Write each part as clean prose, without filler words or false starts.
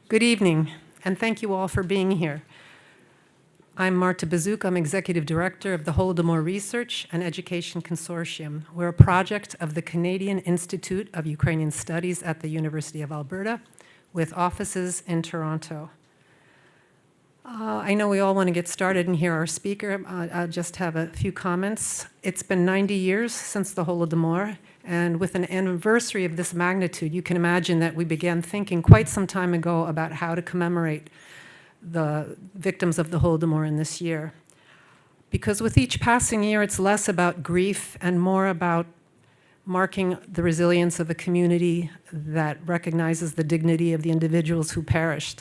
Good evening, and thank you all for being here. I'm Marta Bazouk. I'm Executive Director of the Holodomor Research and Education Consortium. We're a project of the Canadian Institute of Ukrainian Studies at the University of Alberta, with offices in Toronto. I know we all want to get started and hear our speaker. I'll just have a few comments. It's been 90 years since the Holodomor, and with an anniversary of this magnitude, you can imagine that we began thinking quite some time ago about how to commemorate the victims of the Holodomor in this year. Because with each passing year, it's less about grief and more about marking the resilience of a community that recognizes the dignity of the individuals who perished.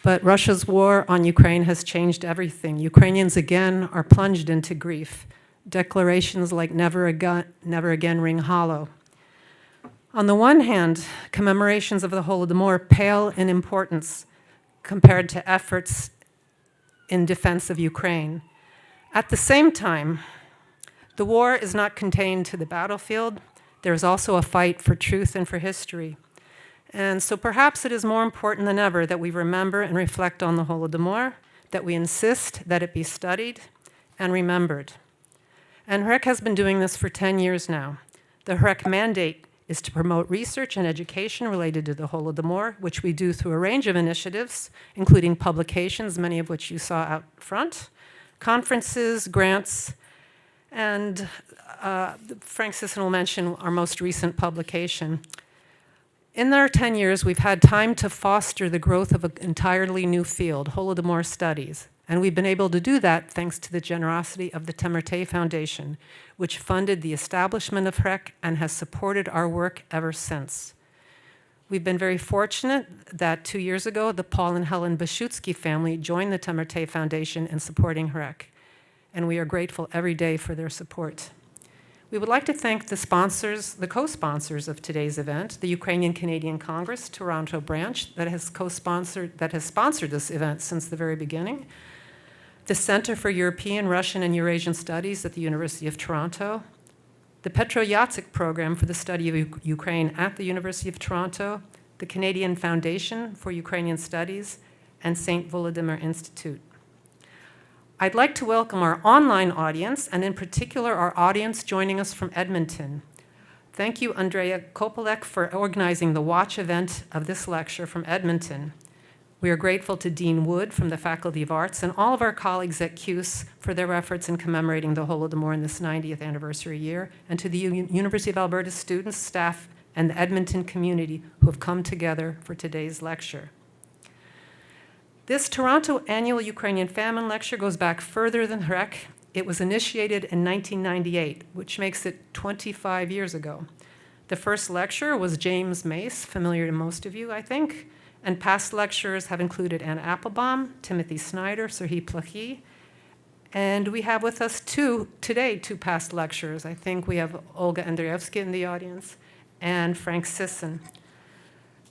But Russia's war on Ukraine has changed everything. Ukrainians again are plunged into grief. Declarations like never again ring hollow. On the one hand, commemorations of the Holodomor pale in importance compared to efforts in defense of Ukraine. At the same time, the war is not contained to the battlefield. There's also a fight for truth and for history. And so perhaps it is more important than ever that we remember and reflect on the Holodomor, that we insist that it be studied and remembered. And HREC has been doing this for 10 years now. The HREC mandate is to promote research and education related to the Holodomor, which we do through a range of initiatives, including publications, many of which you saw out front, conferences, grants, and Frank Sisson will mention our most recent publication. In our 10 years, we've had time to foster the growth of an entirely new field, Holodomor studies. And we've been able to do that thanks to the generosity of the Temerté Foundation, which funded the establishment of HREC and has supported our work ever since. We've been very fortunate that 2 years ago, the Paul and Helen Bashutsky family joined the Temerté Foundation in supporting HREC. And we are grateful every day for their support. We would like to thank the sponsors, the co-sponsors of today's event, the Ukrainian Canadian Congress Toronto branch that has sponsored this event since the very beginning, the Center for European, Russian, and Eurasian Studies at the University of Toronto, the Petro Yatsyk Program for the Study of Ukraine at the University of Toronto, the Canadian Foundation for Ukrainian Studies, and St. Volodymyr Institute. I'd like to welcome our online audience, and in particular, our audience joining us from Edmonton. Thank you, Andrea Kopelek, for organizing the watch event of this lecture from Edmonton. We are grateful to Dean Wood from the Faculty of Arts and all of our colleagues at CUSE for their efforts in commemorating the Holodomor in this 90th anniversary year, and to the University of Alberta students, staff, and the Edmonton community who have come together for today's lecture. This Toronto Annual Ukrainian Famine Lecture goes back further than HREC. It was initiated in 1998, which makes it 25 years ago. The first lecturer was James Mace, familiar to most of you, I think, and past lecturers have included Anna Applebaum, Timothy Snyder, Serhiy Plakhy, and we have with us today two past lecturers. I think we have Olga Andreevsky in the audience and Frank Sisson.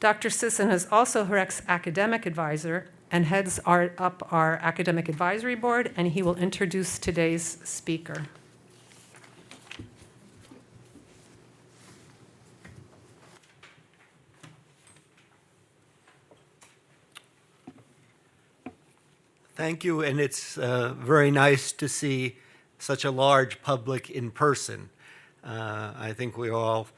Dr. Sisson is also HREC's academic advisor and heads up our academic advisory board, and he will introduce today's speaker. Thank you, and it's very nice to see such a large public in person. I think we all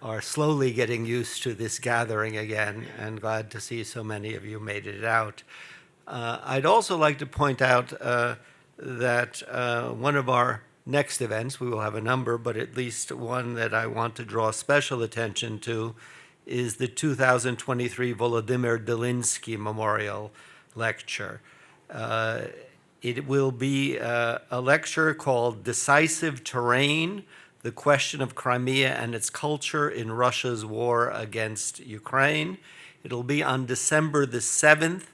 are slowly getting used to this gathering again, and glad to see so many of you made it out. I'd also like to point out that one of our next events, we will have a number, but at least one that I want to draw special attention to, is the 2023 Volodymyr Delinsky Memorial Lecture. It will be a lecture called Decisive Terrain: The Question of Crimea and Its Culture in Russia's War Against Ukraine. It'll be on December the 7th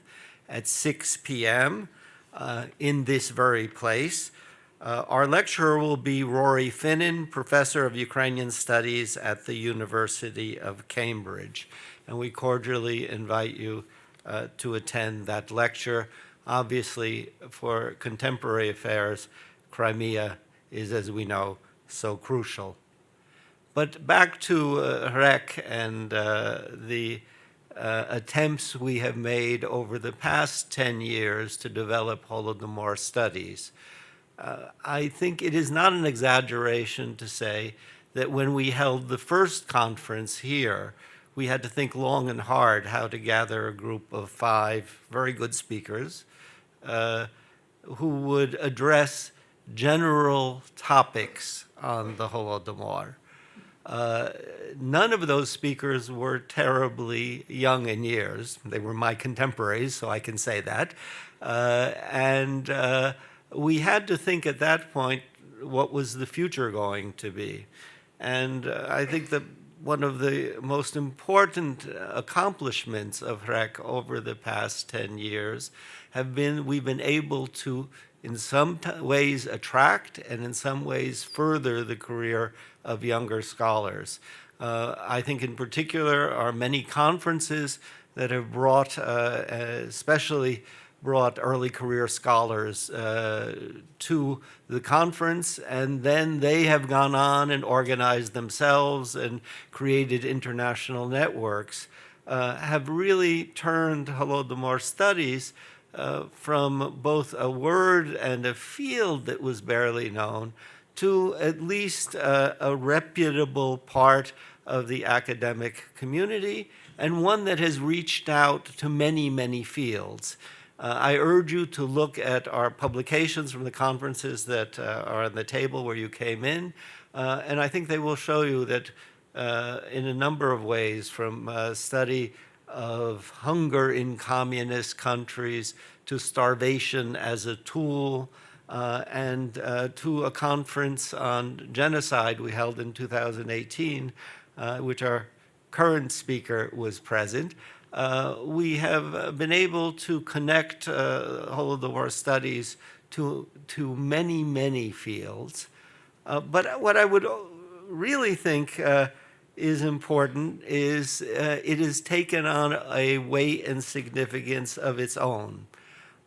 at 6 p.m. In this very place. Our lecturer will be Rory Finnan, Professor of Ukrainian Studies at the University of Cambridge. And we cordially invite you to attend that lecture. Obviously, for contemporary affairs, Crimea is, as we know, so crucial. But back to Hrek and the attempts we have made over the past 10 years to develop Holodomor studies. I think it is not an exaggeration to say that when we held the first conference here, we had to think long and hard how to gather a group of 5 very good speakers who would address general topics on the Holodomor. None of those speakers were terribly young in years. They were my contemporaries, so I can say that. And we had to think at that point, what was the future going to be? And I think that one of the most important accomplishments of Hrek over the past 10 years have been we've been able to, in some ways, attract and in some ways further the career of younger scholars. I think in particular are many conferences that have brought, especially brought early career scholars to the conference, and then they have gone on and organized themselves and created international networks, have really turned Holodomor studies from both a word and a field that was barely known to at least a reputable part of the academic community, and one that has reached out to many, many fields. I urge you to look at our publications from the conferences that are on the table where you came in, and I think they will show you that in a number of ways, from study of hunger in communist countries to starvation as a tool, and to a conference on genocide we held in 2018, which our current speaker was present. We have been able to connect Holodomor studies to many, many fields. But what I would really think is important is it has taken on a weight and significance of its own.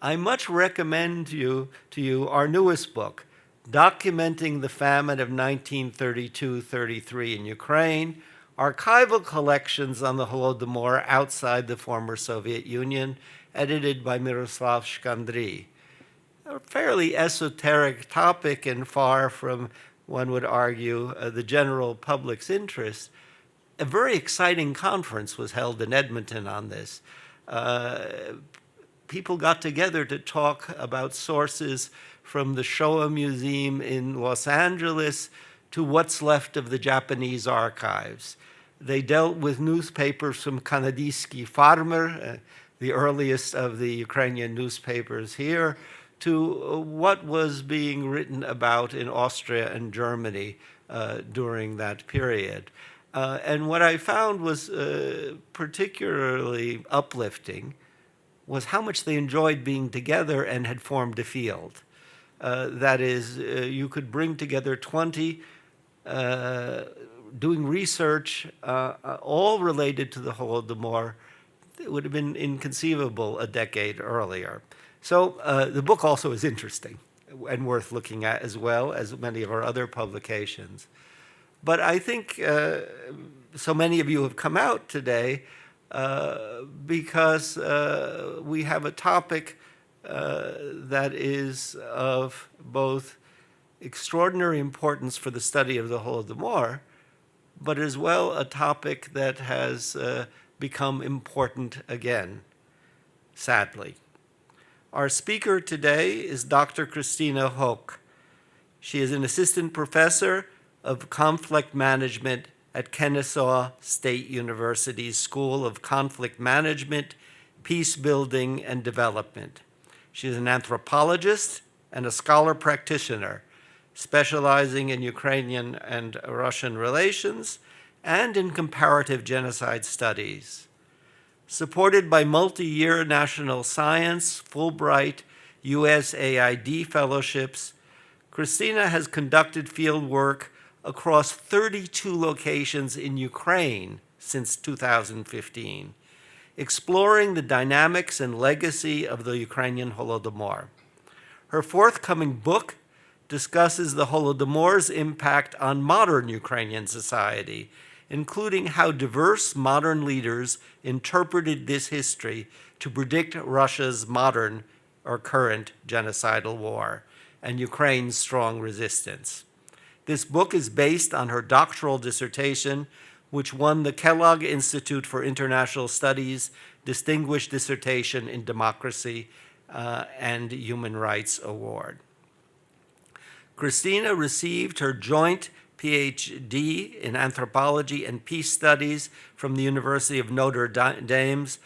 I much recommend to you our newest book, documenting the famine of 1932-33 in Ukraine, archival collections on the Holodomor outside the former Soviet Union, edited by Miroslav Shkandry. A fairly esoteric topic and far from, one would argue, the general public's interest. A very exciting conference was held in Edmonton on this. People got together to talk about sources from the Shoah Museum in Los Angeles to what's left of the Japanese archives. They dealt with newspapers from Kanadiyski Farmer, the earliest of the Ukrainian newspapers here, to what was being written about in Austria and Germany during that period. And what I found was particularly uplifting was how much they enjoyed being together and had formed a field. That is, you could bring together 20 doing research, all related to the Holodomor. It would have been inconceivable a decade earlier. So the book also is interesting and worth looking at, as well as many of our other publications. But I think so many of you have come out today because we have a topic that is of both extraordinary importance for the study of the Holodomor, but as well a topic that has become important again, sadly. Our speaker today is Dr. Kristina Hoch. She is an assistant professor of conflict management at Kennesaw State University's School of Conflict Management, Peace Building, and Development. She is an anthropologist and a scholar practitioner, specializing in Ukrainian and Russian relations and in comparative genocide studies. Supported by multi-year national science, Fulbright, USAID fellowships, Kristina has conducted field work across 32 locations in Ukraine since 2015, exploring the dynamics and legacy of the Ukrainian Holodomor. Her forthcoming book, discusses the Holodomor's impact on modern Ukrainian society, including how diverse modern leaders interpreted this history to predict Russia's modern or current genocidal war and Ukraine's strong resistance. This book is based on her doctoral dissertation, which won the Kellogg Institute for International Studies Distinguished Dissertation in Democracy and Human Rights Award. Kristina received her joint PhD in Anthropology and Peace Studies from the University of Notre Dame's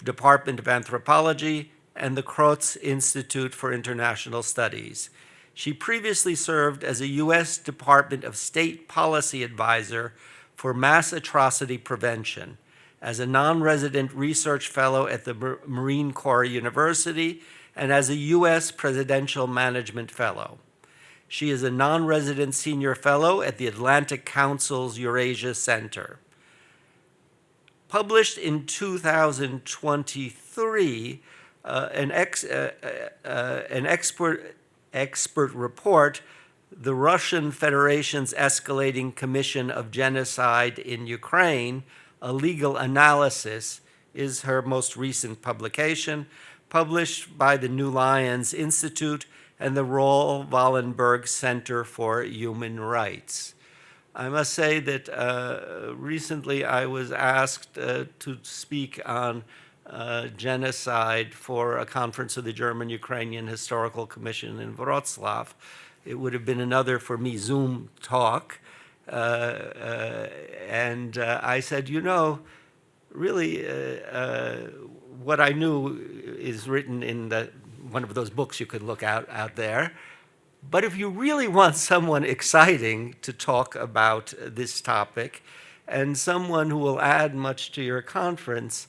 Department of Anthropology and the Kroz Institute for International Studies. She previously served as a U.S. Department of State Policy Advisor for Mass Atrocity Prevention, as a non-resident research fellow at the Marine Corps University, and as a U.S. Presidential Management Fellow. She is a non-resident senior fellow at the Atlantic Council's Eurasia Center. Published in 2023, an expert report, The Russian Federation's Escalating Commission of Genocide in Ukraine, A Legal Analysis, is her most recent publication, published by the New Lions Institute and the Roel Wallenberg Center for Human Rights. I must say that recently I was asked to speak on genocide for a conference of the German-Ukrainian Historical Commission in Wrocław. It would have been another, for me, Zoom talk. And I said, you know, really, what I knew is written in one of those books you can look out there. But if you really want someone exciting to talk about this topic and someone who will add much to your conference,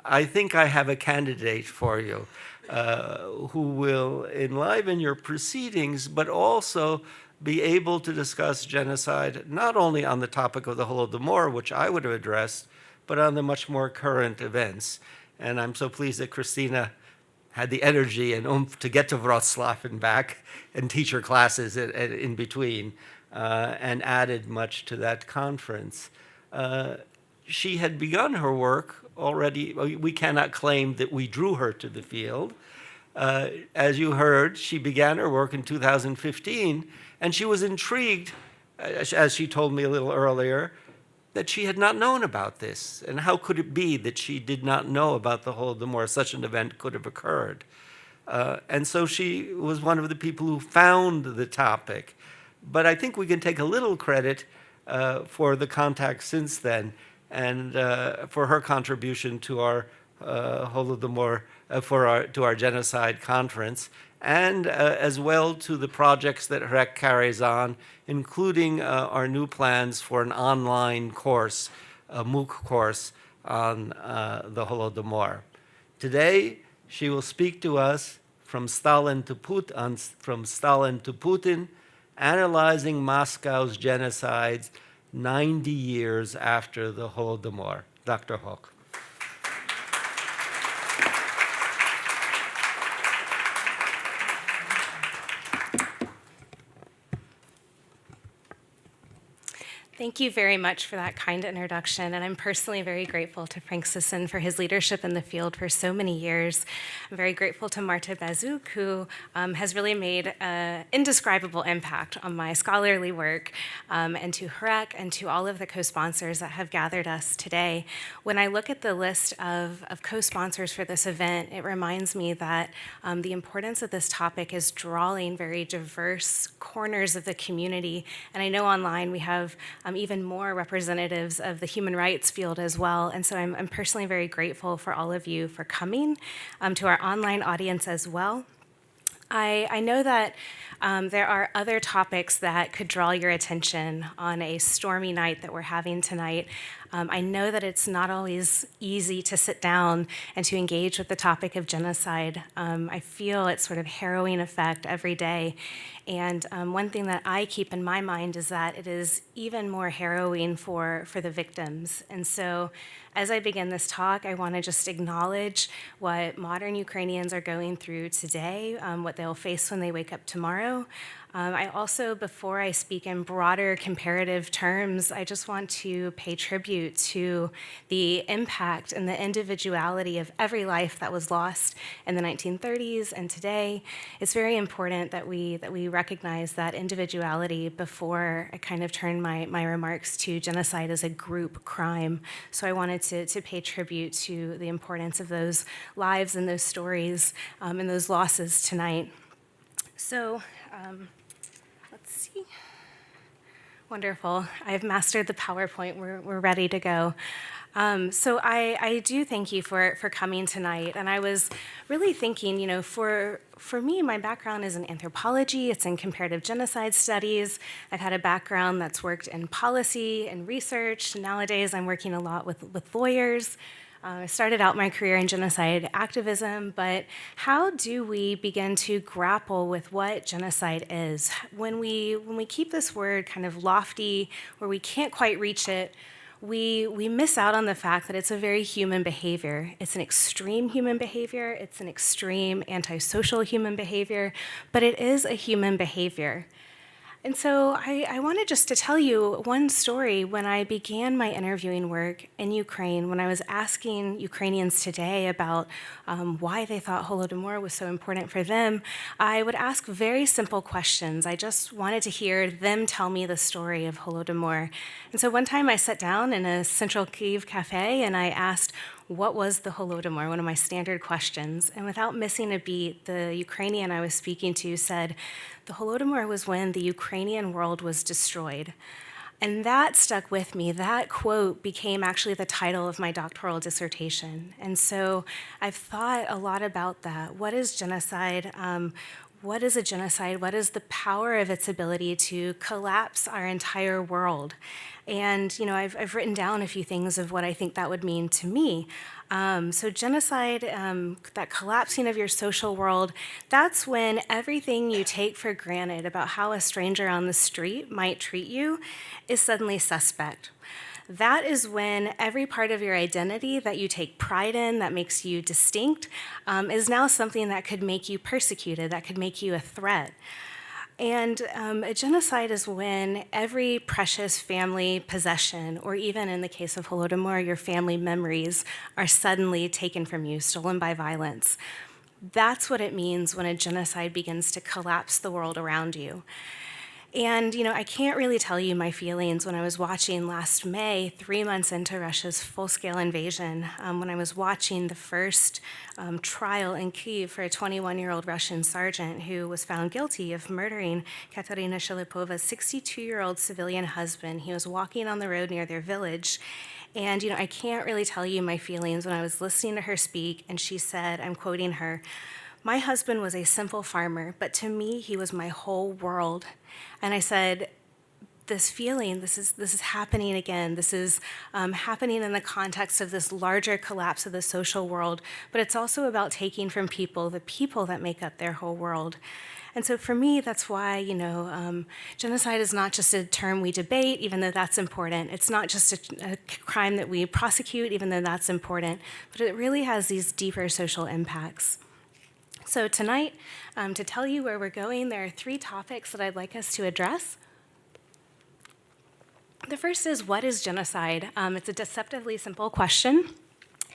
I think I have a candidate for you who will enliven your proceedings, but also be able to discuss genocide not only on the topic of the Holodomor, which I would have addressed, but on the much more current events. And I'm so pleased that Kristina had the energy and oomph to get to Wrocław and back and teach her classes in between, and added much to that conference. She had begun her work already. We cannot claim that we drew her to the field. As you heard, she began her work in 2015, and she was intrigued, as she told me a little earlier, that she had not known about this. And how could it be that she did not know about the Holodomor? Such an event could have occurred. And so she was one of the people who found the topic. But I think we can take a little credit for the contact since then, and for her contribution to our Holodomor, to our genocide conference, and as well to the projects that REC carries on, including our new plans for an online course, a MOOC course on the Holodomor. Today, she will speak to us from Stalin to Putin, analyzing Moscow's genocides 90 years after the Holodomor. Dr. Hoch. Thank you very much for that kind introduction, and I'm personally very grateful to Frank Sisson for his leadership in the field for so many years. I'm very grateful to Marta Bazouk, who has really made an indescribable impact on my scholarly work, and to HREC and to all of the co-sponsors that have gathered us today. When I look at the list of co-sponsors for this event, it reminds me that the importance of this topic is drawing very diverse corners of the community, and I know online we have even more representatives of the human rights field as well. And so I'm personally very grateful for all of you for coming, to our online audience as well. I know that there are other topics that could draw your attention on a stormy night that we're having tonight. I know that it's not always easy to sit down and to engage with the topic of genocide. I feel its sort of harrowing effect every day. And one thing that I keep in my mind is that it is even more harrowing for the victims. And so as I begin this talk, I want to just acknowledge what modern Ukrainians are going through today, what they'll face when they wake up tomorrow, tomorrow. I also, before I speak in broader comparative terms, I just want to pay tribute to the impact and the individuality of every life that was lost in the 1930s and today. It's very important that we recognize that individuality before I kind of turn my remarks to genocide as a group crime. So I wanted to pay tribute to the importance of those lives and those stories and those losses tonight. So let's see. Wonderful. I've mastered the PowerPoint. We're ready to go. So I do thank you for coming tonight. And I was really thinking, for me, my background is in anthropology. It's in comparative genocide studies. I've had a background that's worked in policy and research. Nowadays, I'm working a lot with lawyers. I started out my career in genocide activism, but how do we begin to grapple with what genocide is? When we keep this word kind of lofty, where we can't quite reach it, we miss out on the fact that it's a very human behavior. It's an extreme human behavior. It's an extreme antisocial human behavior, but it is a human behavior. And so I wanted just to tell you one story. When I began my interviewing work in Ukraine, when I was asking Ukrainians today about why they thought Holodomor was so important for them, I would ask very simple questions. I just wanted to hear them tell me the story of Holodomor. And so one time I sat down in a central Kyiv cafe and I asked, what was the Holodomor? One of my standard questions. And without missing a beat, the Ukrainian I was speaking to said, the Holodomor was when the Ukrainian world was destroyed. And that stuck with me. That quote became actually the title of my doctoral dissertation. And so I've thought a lot about that. What is genocide? What is a genocide? What is the power of its ability to collapse our entire world? And I've written down a few things of what I think that would mean to me. So genocide, that collapsing of your social world, that's when everything you take for granted about how a stranger on the street might treat you is suddenly suspect. That is when every part of your identity that you take pride in, that makes you distinct, is now something that could make you persecuted, that could make you a threat. And a genocide is when every precious family possession, or even in the case of Holodomor, your family memories, are suddenly taken from you, stolen by violence. That's what it means when a genocide begins to collapse the world around you. And, I can't really tell you my feelings when I was watching last May, 3 months into Russia's full-scale invasion, when I was watching the first trial in Kyiv for a 21-year-old Russian sergeant who was found guilty of murdering Katerina Shilipova's 62-year-old civilian husband. He was walking on the road near their village. And, I can't really tell you my feelings when I was listening to her speak, and she said, I'm quoting her, "My husband was a simple farmer, but to me, he was my whole world." And I said, this feeling, this is happening again. This is happening in the context of this larger collapse of the social world, but it's also about taking from people the people that make up their whole world. And so for me, that's why, genocide is not just a term we debate, even though that's important. It's not just a crime that we prosecute, even though that's important, but it really has these deeper social impacts. So tonight, to tell you where we're going, there are 3 topics that I'd like us to address. The first is, what is genocide? It's a deceptively simple question.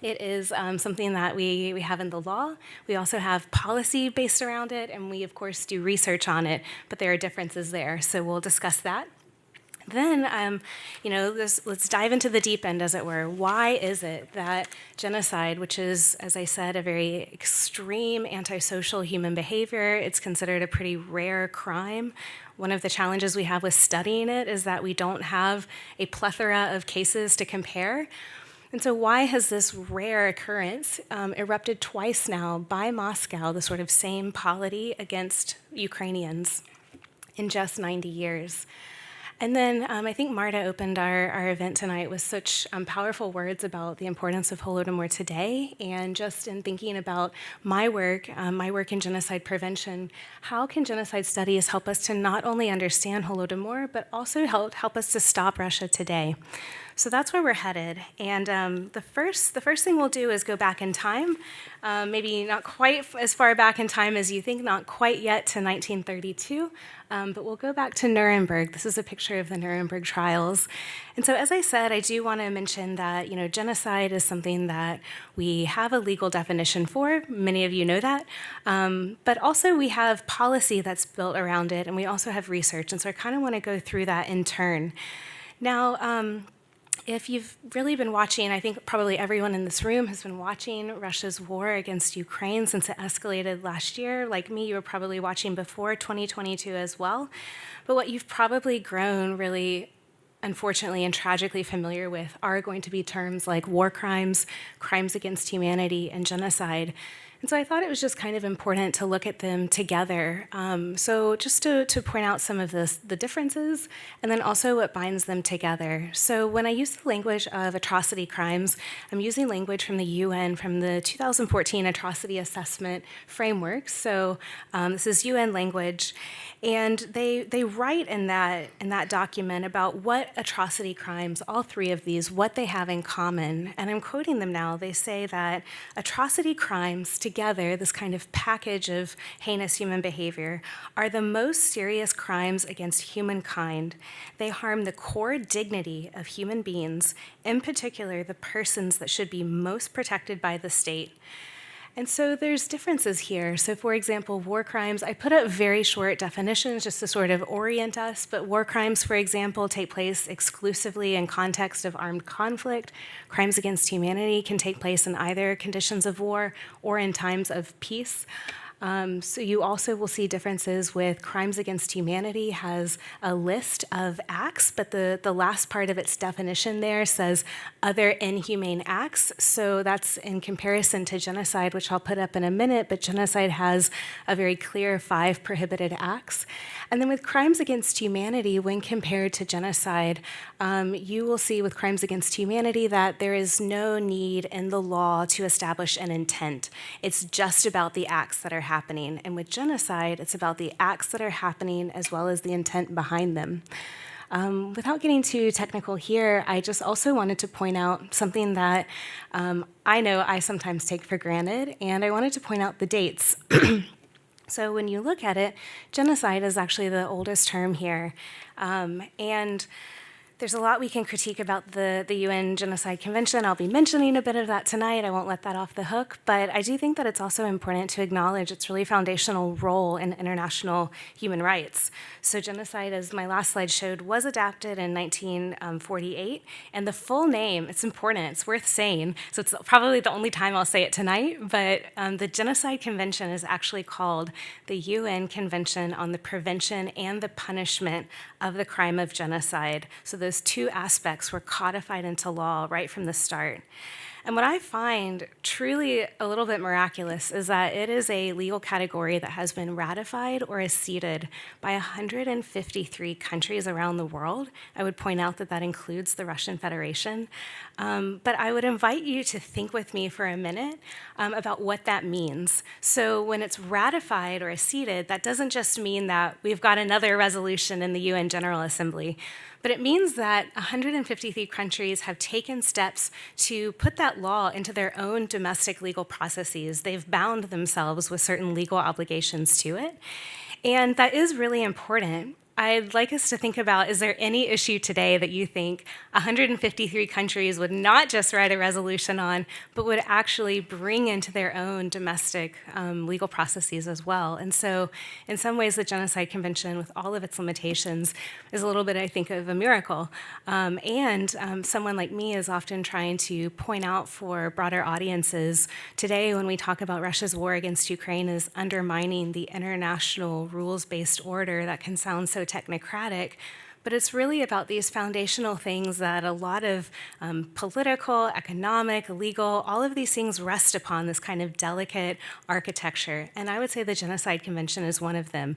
It is something that we have in the law. We also have policy based around it, and we, of course, do research on it, but there are differences there, so we'll discuss that. Then, let's dive into the deep end, as it were. Why is it that genocide, which is, as I said, a very extreme antisocial human behavior, it's considered a pretty rare crime. One of the challenges we have with studying it is that we don't have a plethora of cases to compare. And so why has this rare occurrence erupted twice now by Moscow, the sort of same polity against Ukrainians in just 90 years? And then I think Marta opened our event tonight with such powerful words about the importance of Holodomor today. And just in thinking about my work in genocide prevention, how can genocide studies help us to not only understand Holodomor, but also help us to stop Russia today? So that's where we're headed. And the first thing we'll do is go back in time, maybe not quite as far back in time as you think, not quite yet to 1932, but we'll go back to Nuremberg. This is a picture of the Nuremberg trials. And so as I said, I do want to mention that, genocide is something that we have a legal definition for. Many of you know that. But also we have policy that's built around it, and we also have research. And so I kind of want to go through that in turn. Now, if you've really been watching, I think probably everyone in this room has been watching Russia's war against Ukraine since it escalated last year. Like me, you were probably watching before 2022 as well. But what you've probably grown really, unfortunately and tragically familiar with are going to be terms like war crimes, crimes against humanity, and genocide. And so I thought it was just kind of important to look at them together. So just to point out some of the differences, and then also what binds them together. So when I use the language of atrocity crimes, I'm using language from the UN from the 2014 Atrocity Assessment Framework. So this is UN language. And they write in that document about what atrocity crimes, all three of these, what they have in common. And I'm quoting them now. They say that atrocity crimes together, this kind of package of heinous human behavior, are the most serious crimes against humankind. They harm the core dignity of human beings, in particular the persons that should be most protected by the state. And so there's differences here. So for example, war crimes, I put up very short definitions just to sort of orient us, but war crimes, for example, take place exclusively in context of armed conflict. Crimes against humanity can take place in either conditions of war or in times of peace. So you also will see differences with crimes against humanity has a list of acts, but the last part of its definition there says other inhumane acts. So that's in comparison to genocide, which I'll put up in a minute, but genocide has a very clear 5 prohibited acts. And then with crimes against humanity, when compared to genocide, you will see with crimes against humanity that there is no need in the law to establish an intent. It's just about the acts that are happening. And with genocide, it's about the acts that are happening as well as the intent behind them. Without getting too technical here, I just also wanted to point out something that I know I sometimes take for granted, and I wanted to point out the dates. So when you look at it, genocide is actually the oldest term here. And there's a lot we can critique about the UN Genocide Convention. I'll be mentioning a bit of that tonight. I won't let that off the hook. But I do think that it's also important to acknowledge its really foundational role in international human rights. So genocide, as my last slide showed, was adapted in 1948. And the full name, it's important, it's worth saying. So it's probably the only time I'll say it tonight. But the Genocide Convention is actually called the UN Convention on the Prevention and the Punishment of the Crime of Genocide. So those two aspects were codified into law right from the start. And what I find truly a little bit miraculous is that it is a legal category that has been ratified or acceded by 153 countries around the world. I would point out that that includes the Russian Federation. But I would invite you to think with me for a minute about what that means. So when it's ratified or acceded, that doesn't just mean that we've got another resolution in the UN General Assembly, but it means that 153 countries have taken steps to put that law into their own domestic legal processes. They've bound themselves with certain legal obligations to it. And that is really important. I'd like us to think about, is there any issue today that you think 153 countries would not just write a resolution on, but would actually bring into their own domestic legal processes as well? And so in some ways, the Genocide Convention, with all of its limitations, is a little bit, I think, of a miracle. Someone like me is often trying to point out for broader audiences today when we talk about Russia's war against Ukraine is undermining the international rules-based order that can sound so technocratic, but it's really about these foundational things that a lot of political, economic, legal, all of these things rest upon this kind of delicate architecture. And I would say the Genocide Convention is one of them.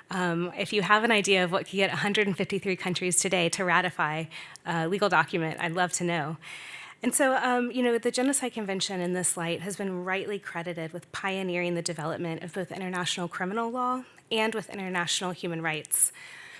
If you have an idea of what could get 153 countries today to ratify a legal document, I'd love to know. And so, the Genocide Convention in this light has been rightly credited with pioneering the development of both international criminal law and with international human rights.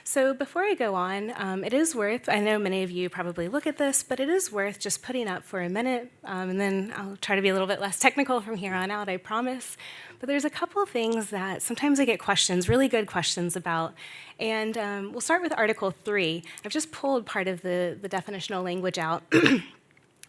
So before I go on, it is worth, I know many of you probably look at this, but it is worth just putting up for a minute, and then I'll try to be a little bit less technical from here on out, I promise. But there's a couple of things that sometimes I get questions, really good questions about. And we'll start with Article 3. I've just pulled part of the definitional language out.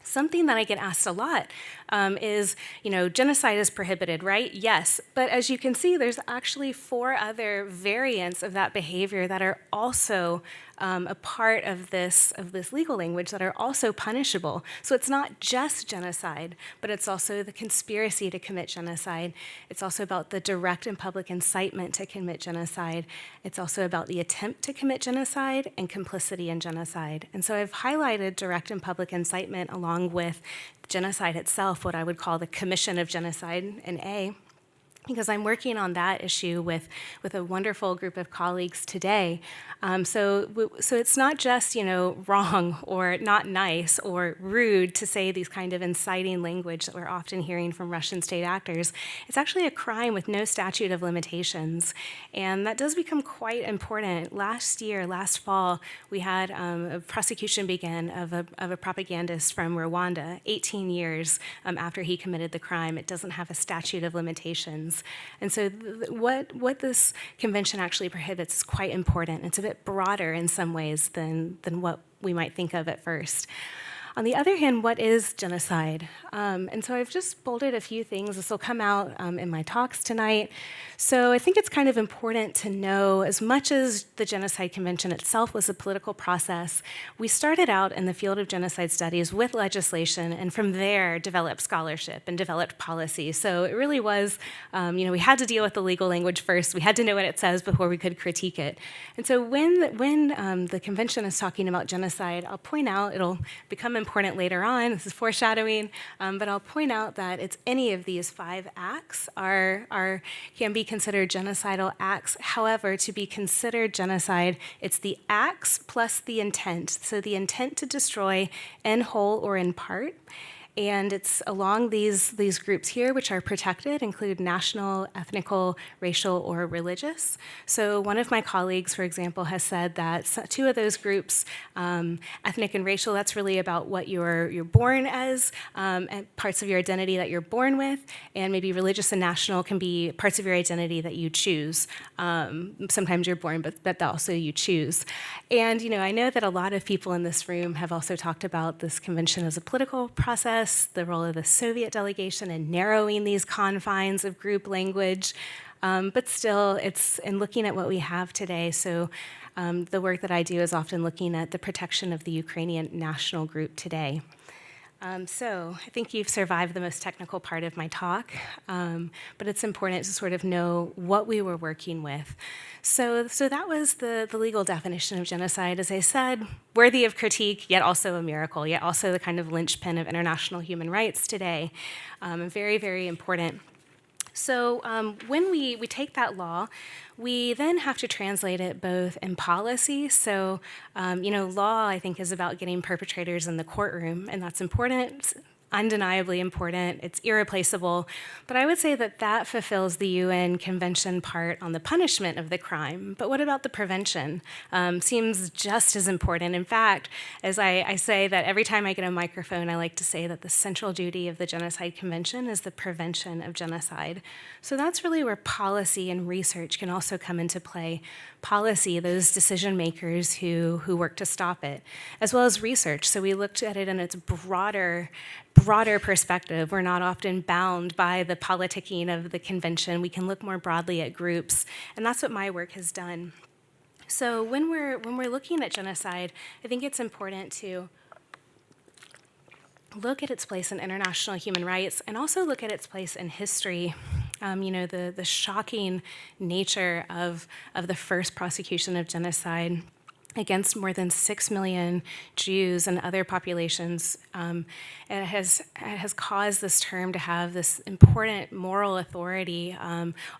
Something that I get asked a lot is, genocide is prohibited, right? Yes, but as you can see, there's actually 4 other variants of that behavior that are also a part of this legal language that are also punishable. So it's not just genocide, but it's also the conspiracy to commit genocide. It's also about the direct and public incitement to commit genocide. It's also about the attempt to commit genocide and complicity in genocide. And so I've highlighted direct and public incitement along with genocide itself, what I would call the commission of genocide in A, because I'm working on that issue with a wonderful group of colleagues today. So it's not just, wrong or not nice or rude to say these kind of inciting language that we're often hearing from Russian state actors. It's actually a crime with no statute of limitations. And that does become quite important. Last fall, we had a prosecution begin of a propagandist from Rwanda, 18 years after he committed the crime. It doesn't have a statute of limitations. And so what this convention actually prohibits is quite important. It's a bit broader in some ways than what we might think of at first. On the other hand, what is genocide? And so I've just bolded a few things. This will come out in my talks tonight. So I think it's kind of important to know, as much as the Genocide Convention itself was a political process, we started out in the field of genocide studies with legislation, and from there developed scholarship and developed policy. So it really was, we had to deal with the legal language first. We had to know what it says before we could critique it. And so when the convention is talking about genocide, I'll point out, it'll become important later on, this is foreshadowing, but I'll point out that it's any of these 5 acts can be considered genocidal acts. However, to be considered genocide, it's the acts plus the intent. So the intent to destroy in whole or in part. And it's along these groups here, which are protected, include national, ethnical, racial, or religious. So one of my colleagues, for example, has said that 2 of those groups, ethnic and racial, that's really about what you're born as, and parts of your identity that you're born with, and maybe religious and national can be parts of your identity that you choose. Sometimes you're born, but that also you choose. And I know that a lot of people in this room have also talked about this convention as a political process, the role of the Soviet delegation in narrowing these confines of group language, but still it's in looking at what we have today. So the work that I do is often looking at the protection of the Ukrainian national group today. So I think you've survived the most technical part of my talk, but it's important to sort of know what we were working with. So that was the legal definition of genocide, as I said, worthy of critique, yet also a miracle, yet also the kind of linchpin of international human rights today, and very, very important. So when we take that law, we then have to translate it both in policy. So, law, I think, is about getting perpetrators in the courtroom, and that's important, undeniably important. It's irreplaceable. But I would say that fulfills the UN Convention part on the punishment of the crime. But what about the prevention? Seems just as important. In fact, as I say that every time I get a microphone, I like to say that the central duty of the Genocide Convention is the prevention of genocide. So that's really where policy and research can also come into play. Policy, those decision makers who work to stop it, as well as research. So we looked at it in its broader perspective. We're not often bound by the politicking of the convention. We can look more broadly at groups, and that's what my work has done. So when we're looking at genocide, I think it's important to look at its place in international human rights and also look at its place in history. The shocking nature of the first prosecution of genocide against more than 6 million Jews and other populations. It has caused this term to have this important moral authority.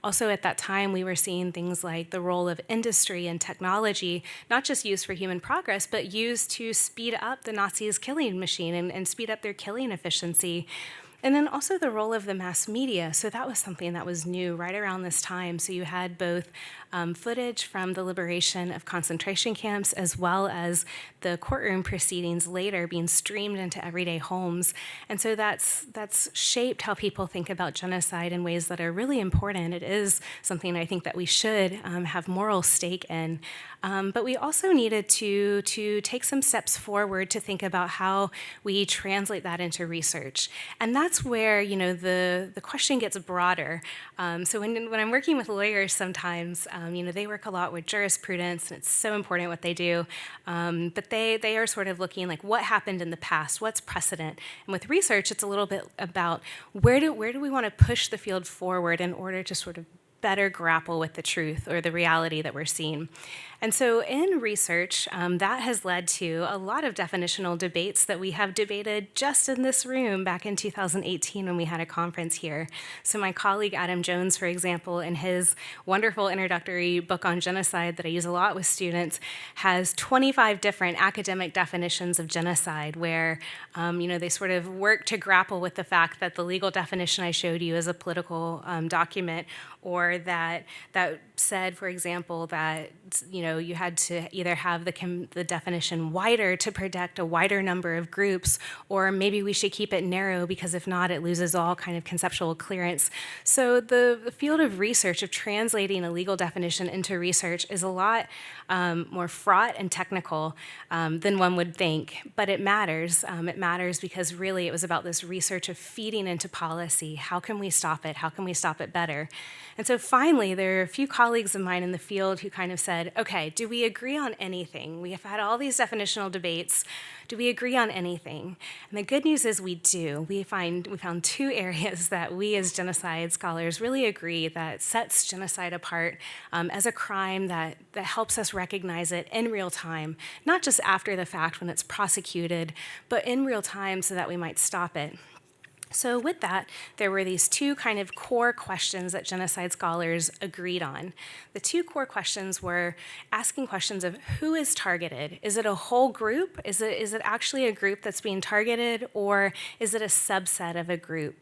Also at that time, we were seeing things like the role of industry and technology, not just used for human progress, but used to speed up the Nazis' killing machine and speed up their killing efficiency. And then also the role of the mass media. So that was something that was new right around this time. So you had both footage from the liberation of concentration camps as well as the courtroom proceedings later being streamed into everyday homes. And so that's shaped how people think about genocide in ways that are really important. It is something I think that we should have moral stake in. But we also needed to take some steps forward to think about how we translate that into research. And that's where, the question gets broader. So when I'm working with lawyers sometimes, they work a lot with jurisprudence, and it's so important what they do. But they are sort of looking like what happened in the past, what's precedent. And with research, it's a little bit about where do we want to push the field forward in order to sort of better grapple with the truth or the reality that we're seeing. And so in research, that has led to a lot of definitional debates that we have debated just in this room back in 2018 when we had a conference here. So my colleague Adam Jones, for example, in his wonderful introductory book on genocide that I use a lot with students, has 25 different academic definitions of genocide where they sort of work to grapple with the fact that the legal definition I showed you is a political document, or that said, for example, that you had to either have the definition wider to protect a wider number of groups, or maybe we should keep it narrow because if not, it loses all kind of conceptual clearance. So the field of research, of translating a legal definition into research, is a lot more fraught and technical than one would think, but it matters. It matters because really it was about this research of feeding into policy. How can we stop it? How can we stop it better? And so finally, there are a few colleagues of mine in the field who kind of said, okay, do we agree on anything? We have had all these definitional debates. Do we agree on anything? And the good news is we do. We found two areas that we as genocide scholars really agree that sets genocide apart as a crime that helps us recognize it in real time, not just after the fact when it's prosecuted, but in real time so that we might stop it. So with that, there were these two kind of core questions that genocide scholars agreed on. The two core questions were asking questions of who is targeted. Is it a whole group? Is it actually a group that's being targeted, or is it a subset of a group?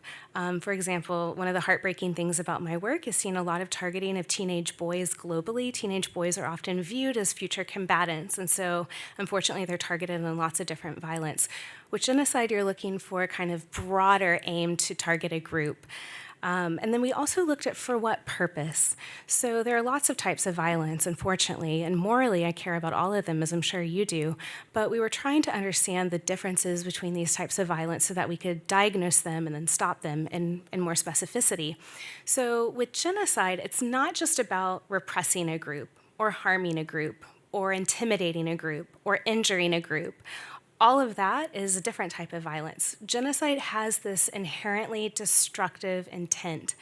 For example, one of the heartbreaking things about my work is seeing a lot of targeting of teenage boys globally. Teenage boys are often viewed as future combatants, and so unfortunately they're targeted in lots of different violence. With genocide, you're looking for a kind of broader aim to target a group. And then we also looked at for what purpose. So there are lots of types of violence, unfortunately, and morally I care about all of them, as I'm sure you do. But we were trying to understand the differences between these types of violence so that we could diagnose them and then stop them in more specificity. So with genocide, it's not just about repressing a group or harming a group or intimidating a group or injuring a group. All of that is a different type of violence. Genocide has this inherently destructive intent.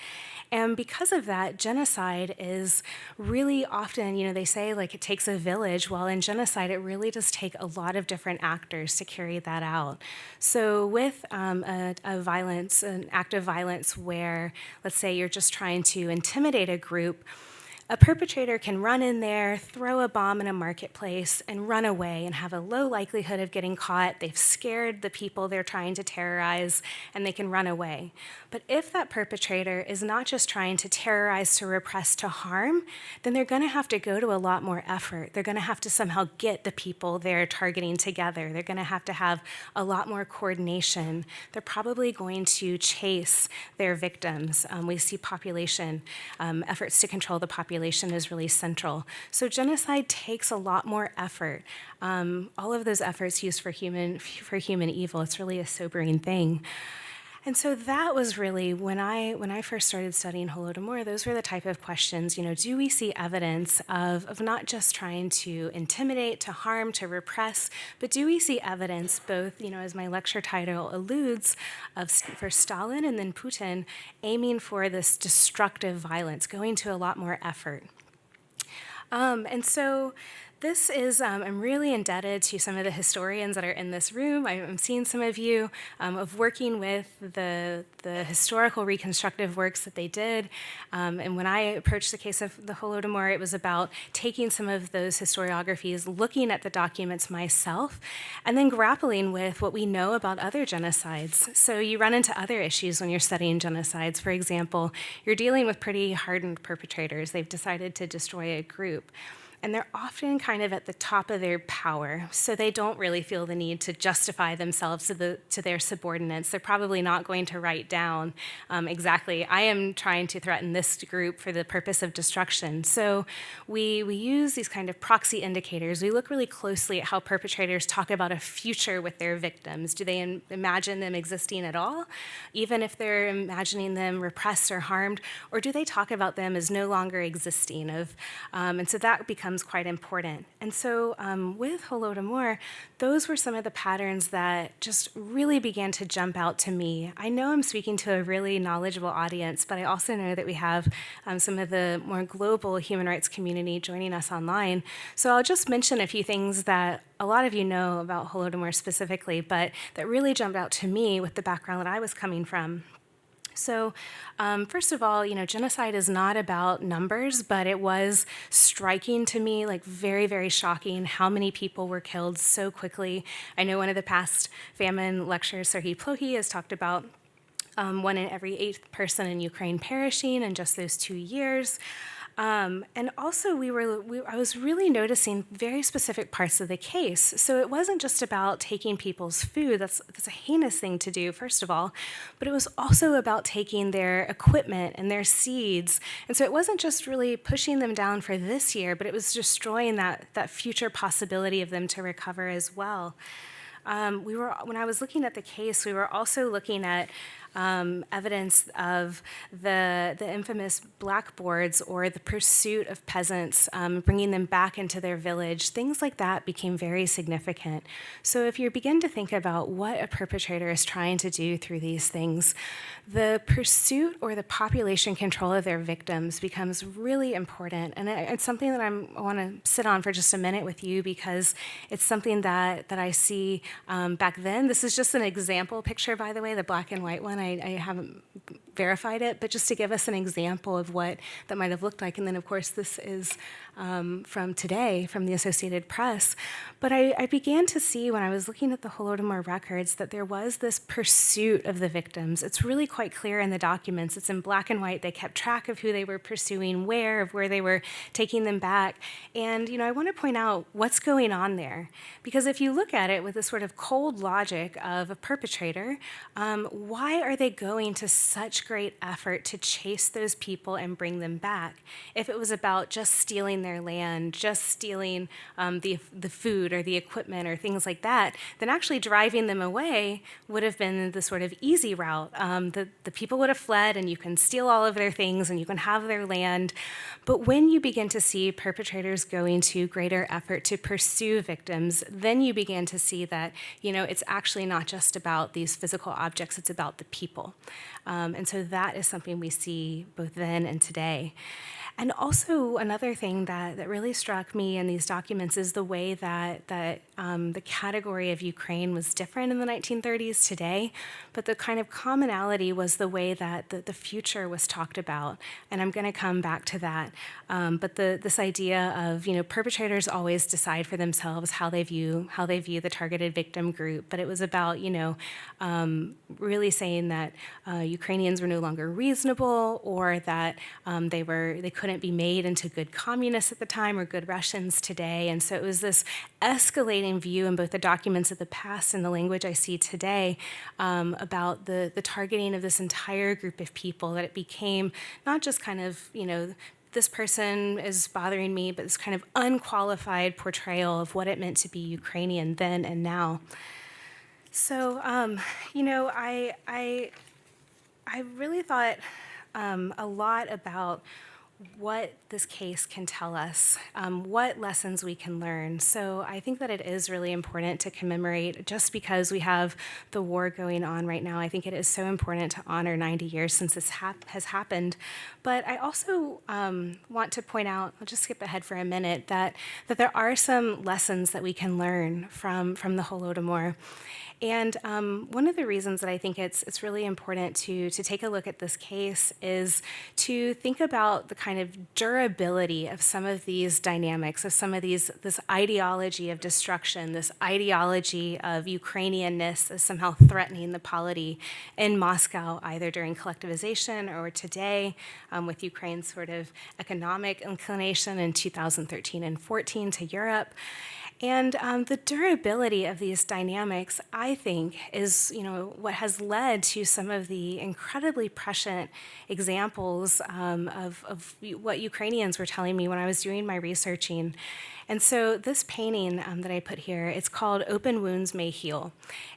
And because of that, genocide is really often, they say like it takes a village. Well, in genocide, it really does take a lot of different actors to carry that out. So with an act of violence where, let's say you're just trying to intimidate a group, a perpetrator can run in there, throw a bomb in a marketplace, and run away and have a low likelihood of getting caught. They've scared the people they're trying to terrorize, and they can run away. But if that perpetrator is not just trying to terrorize, to repress, to harm, then they're going to have to go to a lot more effort. They're going to have to somehow get the people they're targeting together. They're going to have a lot more coordination. They're probably going to chase their victims. We see population, efforts to control the population is really central. So genocide takes a lot more effort. All of those efforts used for human evil. It's really a sobering thing. And so that was really, when I first started studying Holodomor, those were the type of questions, do we see evidence of not just trying to intimidate, to harm, to repress, but do we see evidence both, as my lecture title alludes, for Stalin and then Putin aiming for this destructive violence, going to a lot more effort. And so this is, I'm really indebted to some of the historians that are in this room. I'm seeing some of you of working with the historical reconstructive works that they did. And when I approached the case of the Holodomor, it was about taking some of those historiographies, looking at the documents myself, and then grappling with what we know about other genocides. So you run into other issues when you're studying genocides. For example, you're dealing with pretty hardened perpetrators. They've decided to destroy a group. And they're often kind of at the top of their power, so they don't really feel the need to justify themselves to their subordinates. They're probably not going to write down exactly, I am trying to threaten this group for the purpose of destruction. So we use these kind of proxy indicators. We look really closely at how perpetrators talk about a future with their victims. Do they imagine them existing at all, even if they're imagining them repressed or harmed, or do they talk about them as no longer existing? And so that becomes quite important. And so with Holodomor, those were some of the patterns that just really began to jump out to me. I know I'm speaking to a really knowledgeable audience, but I also know that we have some of the more global human rights community joining us online. So I'll just mention a few things that a lot of you know about Holodomor specifically, but that really jumped out to me with the background that I was coming from. So first of all, genocide is not about numbers, but it was striking to me, like very, very shocking how many people were killed so quickly. I know one of the past famine lectures, Serhiy Plohi, has talked about 1 in every 8th person in Ukraine perishing in just those 2 years. And also, I was really noticing very specific parts of the case. So it wasn't just about taking people's food. That's a heinous thing to do, first of all. But it was also about taking their equipment and their seeds. And so it wasn't just really pushing them down for this year, but it was destroying that future possibility of them to recover as well. When I was looking at the case, we were also looking at evidence of the infamous blackboards or the pursuit of peasants, bringing them back into their village. Things like that became very significant. So if you begin to think about what a perpetrator is trying to do through these things, the pursuit or the population control of their victims becomes really important. And it's something that I want to sit on for just a minute with you, because it's something that I see back then. This is just an example picture, by the way, the black and white one. I haven't verified it, but just to give us an example of what that might have looked like. And then, of course, this is from today, from the Associated Press. But I began to see when I was looking at the Holodomor records that there was this pursuit of the victims. It's really quite clear in the documents. It's in black and white. They kept track of who they were pursuing, where they were taking them back. And, I want to point out what's going on there. Because if you look at it with this sort of cold logic of a perpetrator, why are they going to such great effort to chase those people and bring them back? If it was about just stealing their land, just stealing the food or the equipment or things like that, then actually driving them away would have been the sort of easy route. The people would have fled, and you can steal all of their things and you can have their land. But when you begin to see perpetrators going to greater effort to pursue victims, then you begin to see that, it's actually not just about these physical objects, it's about the people. And so that is something we see both then and today. And also another thing that really struck me in these documents is the way that the category of Ukraine was different in the 1930s today, but the kind of commonality was the way that the future was talked about. And I'm going to come back to that. But this idea of, perpetrators always decide for themselves how they view the targeted victim group. But it was about, really saying that Ukrainians were no longer reasonable, or that they couldn't be made into good communists at the time or good Russians today. And so it was this escalating view in both the documents of the past and the language I see today about the targeting of this entire group of people, that it became not just kind of, this person is bothering me, but this kind of unqualified portrayal of what it meant to be Ukrainian then and now. So, I really thought a lot about what this case can tell us, what lessons we can learn. So I think that it is really important to commemorate just because we have the war going on right now. I think it is so important to honor 90 years since this has happened. But I also want to point out, I'll just skip ahead for a minute, that there are some lessons that we can learn from the Holodomor. And one of the reasons that I think it's really important to take a look at this case is to think about the kind of durability of some of these dynamics, of some of this ideology of destruction, this ideology of Ukrainianness as somehow threatening the polity in Moscow, either during collectivization or today with Ukraine's sort of economic inclination in 2013 and 14 to Europe. And the durability of these dynamics, I think, is what has led to some of the incredibly prescient examples of what Ukrainians were telling me when I was doing my researching. And so this painting that I put here, it's called Open Wounds May Heal.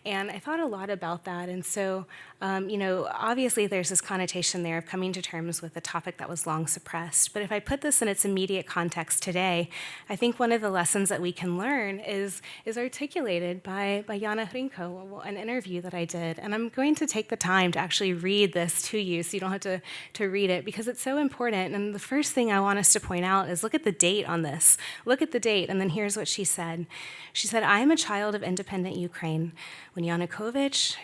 And I thought a lot about that. And so, obviously there's this connotation there of coming to terms with a topic that was long suppressed. But if I put this in its immediate context today, I think one of the lessons that we can learn is articulated by Jana Hrinko, an interview that I did. And I'm going to take the time to actually read this to you so you don't have to read it because it's so important. And the first thing I want us to point out is look at the date on this. Look at the date, and then here's what she said. She said, "I am a child of independent Ukraine. When Yanukovych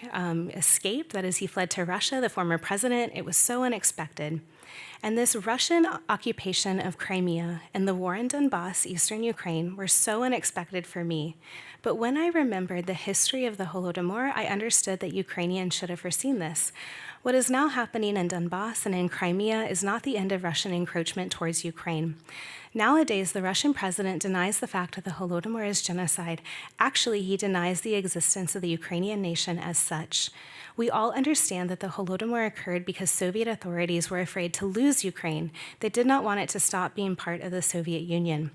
escaped, that is, he fled to Russia, the former president, it was so unexpected. And this Russian occupation of Crimea and the war in Donbass, eastern Ukraine, were so unexpected for me. But when I remembered the history of the Holodomor, I understood that Ukrainians should have foreseen this. What is now happening in Donbass and in Crimea is not the end of Russian encroachment towards Ukraine. Nowadays, the Russian president denies the fact that the Holodomor is genocide. Actually, he denies the existence of the Ukrainian nation as such. We all understand that the Holodomor occurred because Soviet authorities were afraid to lose Ukraine. They did not want it to stop being part of the Soviet Union.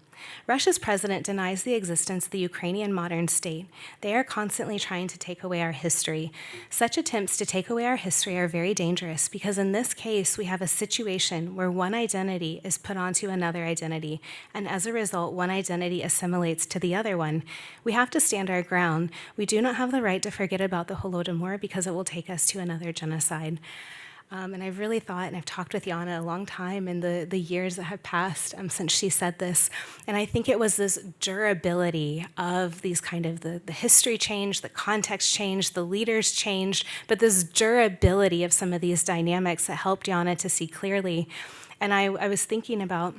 Russia's president denies the existence of the Ukrainian modern state. They are constantly trying to take away our history. Such attempts to take away our history are very dangerous because in this case, we have a situation where one identity is put onto another identity, and as a result, one identity assimilates to the other one. We have to stand our ground. We do not have the right to forget about the Holodomor because it will take us to another genocide. And I've really thought, and I've talked with Jana a long time in the years that have passed since she said this, and I think it was this durability of these kind of the history changed, the context changed, the leaders changed, but this durability of some of these dynamics that helped Jana to see clearly. And I was thinking about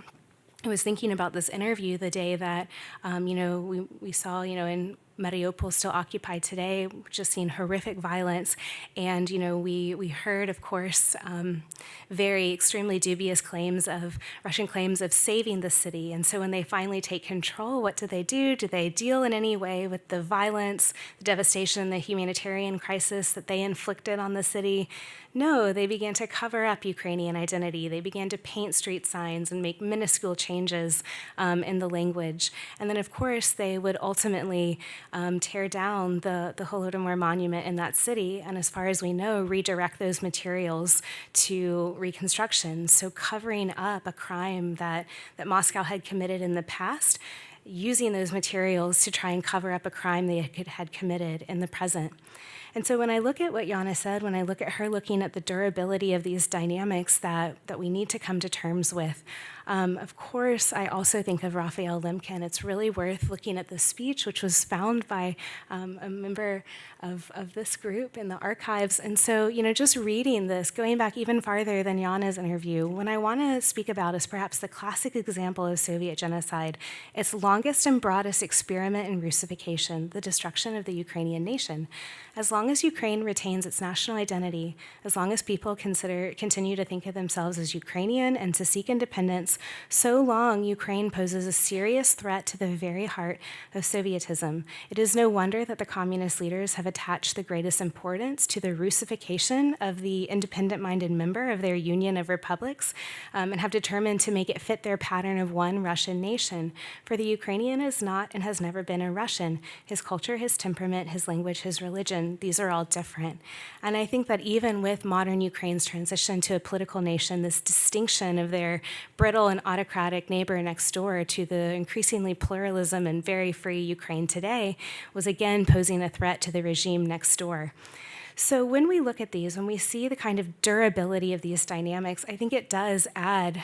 this interview the day that, we saw, in Mariupol still occupied today, just seeing horrific violence. And, we heard, of course, very extremely dubious Russian claims of saving the city. And so when they finally take control, what do they do? Do they deal in any way with the violence, the devastation, the humanitarian crisis that they inflicted on the city? No, they began to cover up Ukrainian identity. They began to paint street signs and make minuscule changes in the language. And then, of course, they would ultimately tear down the Holodomor monument in that city, and as far as we know, redirect those materials to reconstruction. So covering up a crime that Moscow had committed in the past, using those materials to try and cover up a crime they had committed in the present. And so when I look at what Jana said, when I look at her looking at the durability of these dynamics that we need to come to terms with, of course, I also think of Raphael Lemkin. It's really worth looking at this speech, which was found by a member of this group in the archives. And so, just reading this, going back even farther than Jana's interview, what I want to speak about is perhaps the classic example of Soviet genocide, its longest and broadest experiment in Russification, the destruction of the Ukrainian nation. As long as Ukraine retains its national identity, as long as people continue to think of themselves as Ukrainian and to seek independence, so long Ukraine poses a serious threat to the very heart of Sovietism. It is no wonder that the communist leaders have attached the greatest importance to the Russification of the independent-minded member of their Union of Republics and have determined to make it fit their pattern of one Russian nation. For the Ukrainian is not and has never been a Russian. His culture, his temperament, his language, his religion, these are all different. And I think that even with modern Ukraine's transition to a political nation, this distinction of their brittle and autocratic neighbor next door to the increasingly pluralism and very free Ukraine today was again posing a threat to the regime next door. So when we look at these, when we see the kind of durability of these dynamics, I think it does add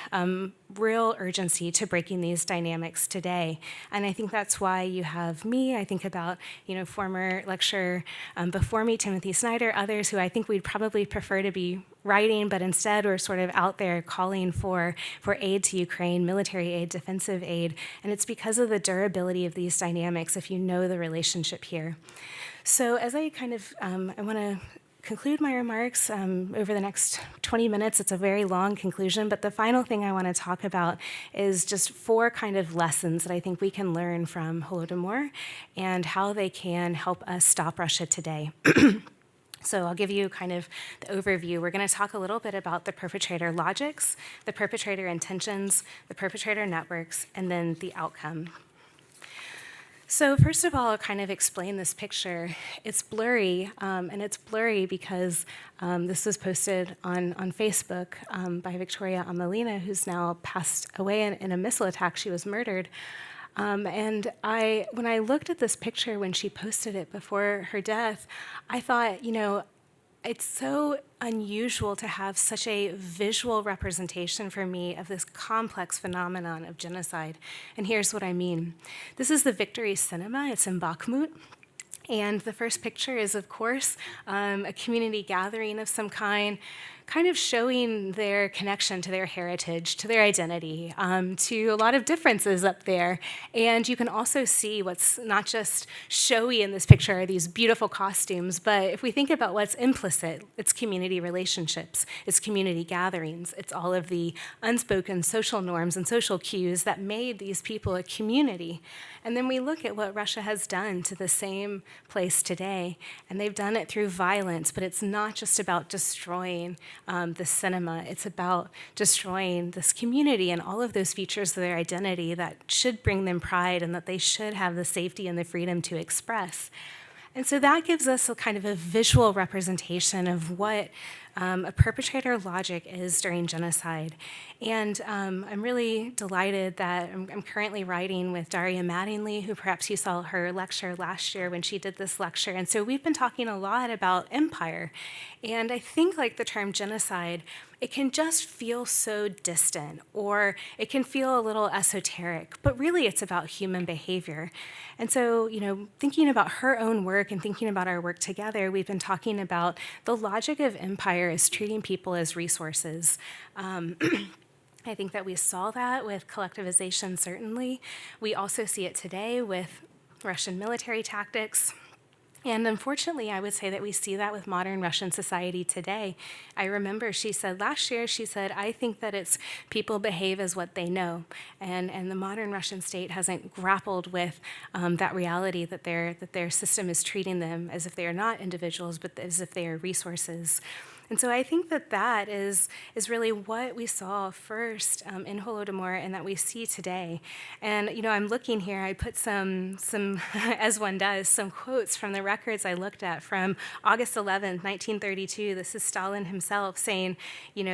real urgency to breaking these dynamics today. And I think that's why you have me. I think about, former lecturer before me, Timothy Snyder, others who I think we'd probably prefer to be writing, but instead we're sort of out there calling for aid to Ukraine, military aid, defensive aid. And it's because of the durability of these dynamics, if you know the relationship here. So as I I want to conclude my remarks over the next 20 minutes. It's a very long conclusion, but the final thing I want to talk about is just 4 kind of lessons that I think we can learn from Holodomor and how they can help us stop Russia today. So I'll give you kind of the overview. We're going to talk a little bit about the perpetrator logics, the perpetrator intentions, the perpetrator networks, and then the outcome. So first of all, I'll kind of explain this picture. It's blurry, and it's blurry because this was posted on Facebook by Victoria Amelina, who's now passed away in a missile attack. She was murdered. And when I looked at this picture when she posted it before her death, I thought, it's so unusual to have such a visual representation for me of this complex phenomenon of genocide. And here's what I mean. This is the Victory Cinema. It's in Bakhmut. And the first picture is, of course, a community gathering of some kind of showing their connection to their heritage, to their identity, to a lot of differences up there. And you can also see what's not just showy in this picture are these beautiful costumes, but if we think about what's implicit, it's community relationships, it's community gatherings, it's all of the unspoken social norms and social cues that made these people a community. And then we look at what Russia has done to the same place today, and they've done it through violence, but it's not just about destroying the cinema. It's about destroying this community and all of those features of their identity that should bring them pride and that they should have the safety and the freedom to express. And so that gives us a kind of a visual representation of what a perpetrator logic is during genocide. And I'm really delighted that I'm currently writing with Daria Mattingly, who perhaps you saw her lecture last year when she did this lecture. And so we've been talking a lot about empire. And I think like the term genocide, it can just feel so distant, or it can feel a little esoteric, but really it's about human behavior. And so, thinking about her own work and thinking about our work together, we've been talking about the logic of empire is treating people as resources. I think that we saw that with collectivization, certainly. We also see it today with Russian military tactics. And unfortunately, I would say that we see that with modern Russian society today. I remember she said last year, I think that it's people behave as what they know. And the modern Russian state hasn't grappled with that reality that their system is treating them as if they are not individuals, but as if they are resources. And so I think that is really what we saw first in Holodomor and that we see today. And, I'm looking here, I put some as one does, some quotes from the records I looked at from August 11th, 1932. This is Stalin himself saying,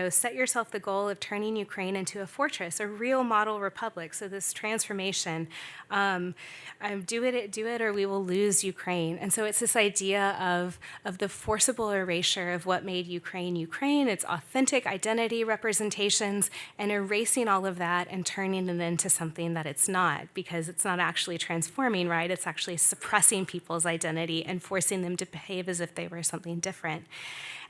set yourself the goal of turning Ukraine into a fortress, a real model republic. So this transformation, do it or we will lose Ukraine. And so it's this idea of the forcible erasure of what made Ukraine, its authentic identity representations, and erasing all of that and turning it into something that it's not, because it's not actually transforming, right? It's actually suppressing people's identity and forcing them to behave as if they were something different.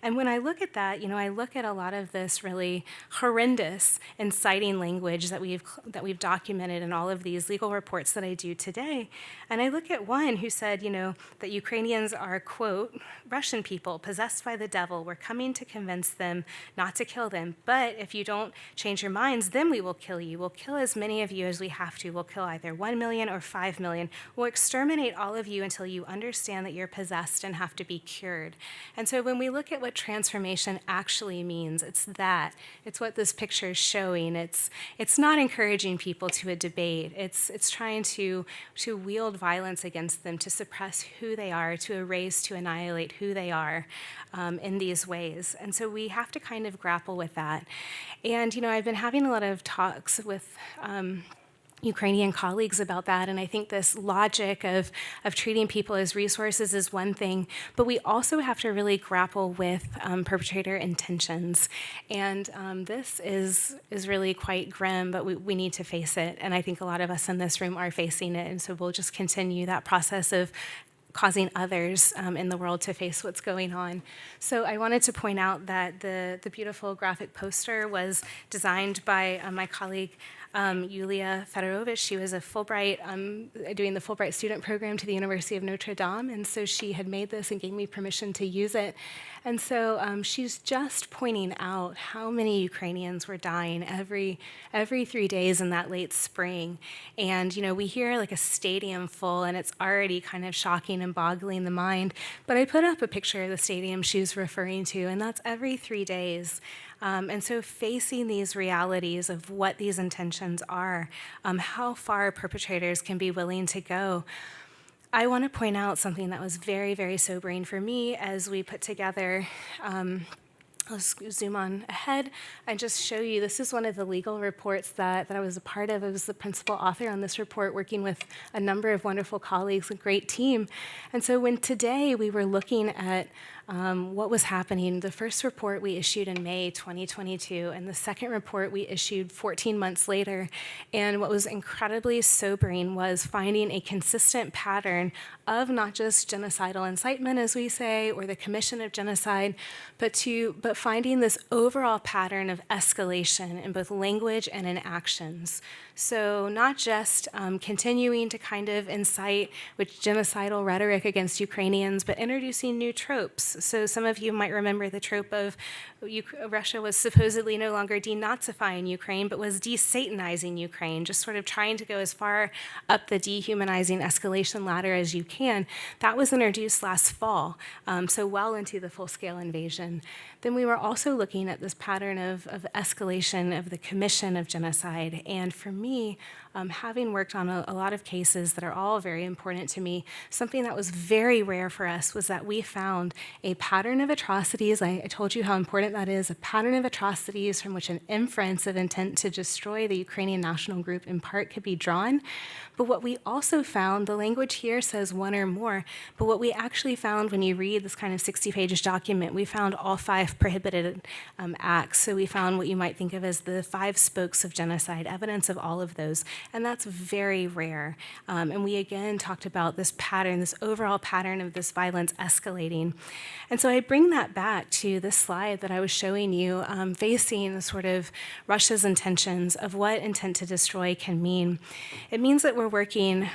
And when I look at that, I look at a lot of this really horrendous inciting language that we've documented in all of these legal reports that I do today. And I look at one who said, that Ukrainians are, quote, Russian people possessed by the devil were coming coming to convince them not to kill them. But if you don't change your minds, then we will kill you. We'll kill as many of you as we have to. We'll kill either 1 million or 5 million. We'll exterminate all of you until you understand that you're possessed and have to be cured. And so when we look at what transformation actually means, it's that. It's what this picture is showing. It's not encouraging people to a debate. It's trying to wield violence against them, to suppress who they are, to erase, to annihilate who they are in these ways. And so we have to kind of grapple with that. And, I've been having a lot of talks with Ukrainian colleagues about that, and I think this logic of treating people as resources is one thing, but we also have to really grapple with perpetrator intentions. And this is really quite grim, but we need to face it, and I think a lot of us in this room are facing it, and so we'll just continue that process of causing others in the world to face what's going on. So I wanted to point out that the beautiful graphic poster was designed by my colleague, Yulia Fedorovich. She was a Fulbright, doing the Fulbright student program to the University of Notre Dame, and so she had made this and gave me permission to use it. And so she's just pointing out how many Ukrainians were dying every 3 days in that late spring. And, we hear like a stadium full, and it's already kind of shocking and boggling the mind. But I put up a picture of the stadium she's referring to, and that's every 3 days. And so facing these realities of what these intentions are, how far perpetrators can be willing to go, I want to point out something that was very, very sobering for me as we put together. Let's zoom on ahead and just show you, this is one of the legal reports that I was a part of. I was the principal author on this report, working with a number of wonderful colleagues, a great team. And so when today we were looking at what was happening, the first report we issued in May 2022, and the second report we issued 14 months later. And what was incredibly sobering was finding a consistent pattern of not just genocidal incitement, as we say, or the commission of genocide, but finding this overall pattern of escalation in both language and in actions. So not just continuing to kind of incite with genocidal rhetoric against Ukrainians, but introducing new tropes. So some of you might remember the trope of Russia was supposedly no longer denazifying Ukraine, but was de-Satanizing Ukraine, just sort of trying to go as far up the dehumanizing escalation ladder as you can. That was introduced last fall, so well into the full-scale invasion. Then we were also looking at this pattern of escalation of the commission of genocide. And for me, having worked on a lot of cases that are all very important to me, something that was very rare for us was that we found a pattern of atrocities. I told you how important that is, a pattern of atrocities from which an inference of intent to destroy the Ukrainian national group in part could be drawn. But what we also found, the language here says one or more, but what we actually found when you read this kind of 60-page document, we found all 5 prohibited acts. So we found what you might think of as the 5 spokes of genocide, evidence of all of those. And that's very rare. And we again talked about this pattern, this overall pattern of this violence escalating. And so I bring that back to this slide that I was showing you, facing sort of Russia's intentions of what intent to destroy can mean. It means that we're working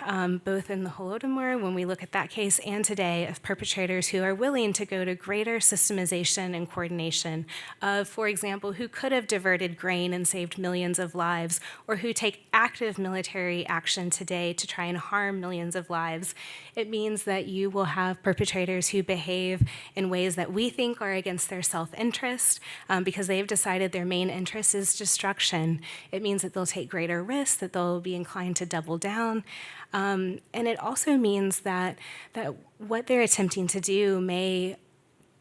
both in the Holodomor, when we look at that case, and today of perpetrators who are willing to go to greater systemization and coordination of, for example, who could have diverted grain and saved millions of lives, or who take active military action today to try and harm millions of lives. It means that you will have perpetrators who behave in ways that we think are against their self-interest because they've decided their main interest is destruction. It means that they'll take greater risks, that they'll be inclined to double down. And it also means that what they're attempting to do may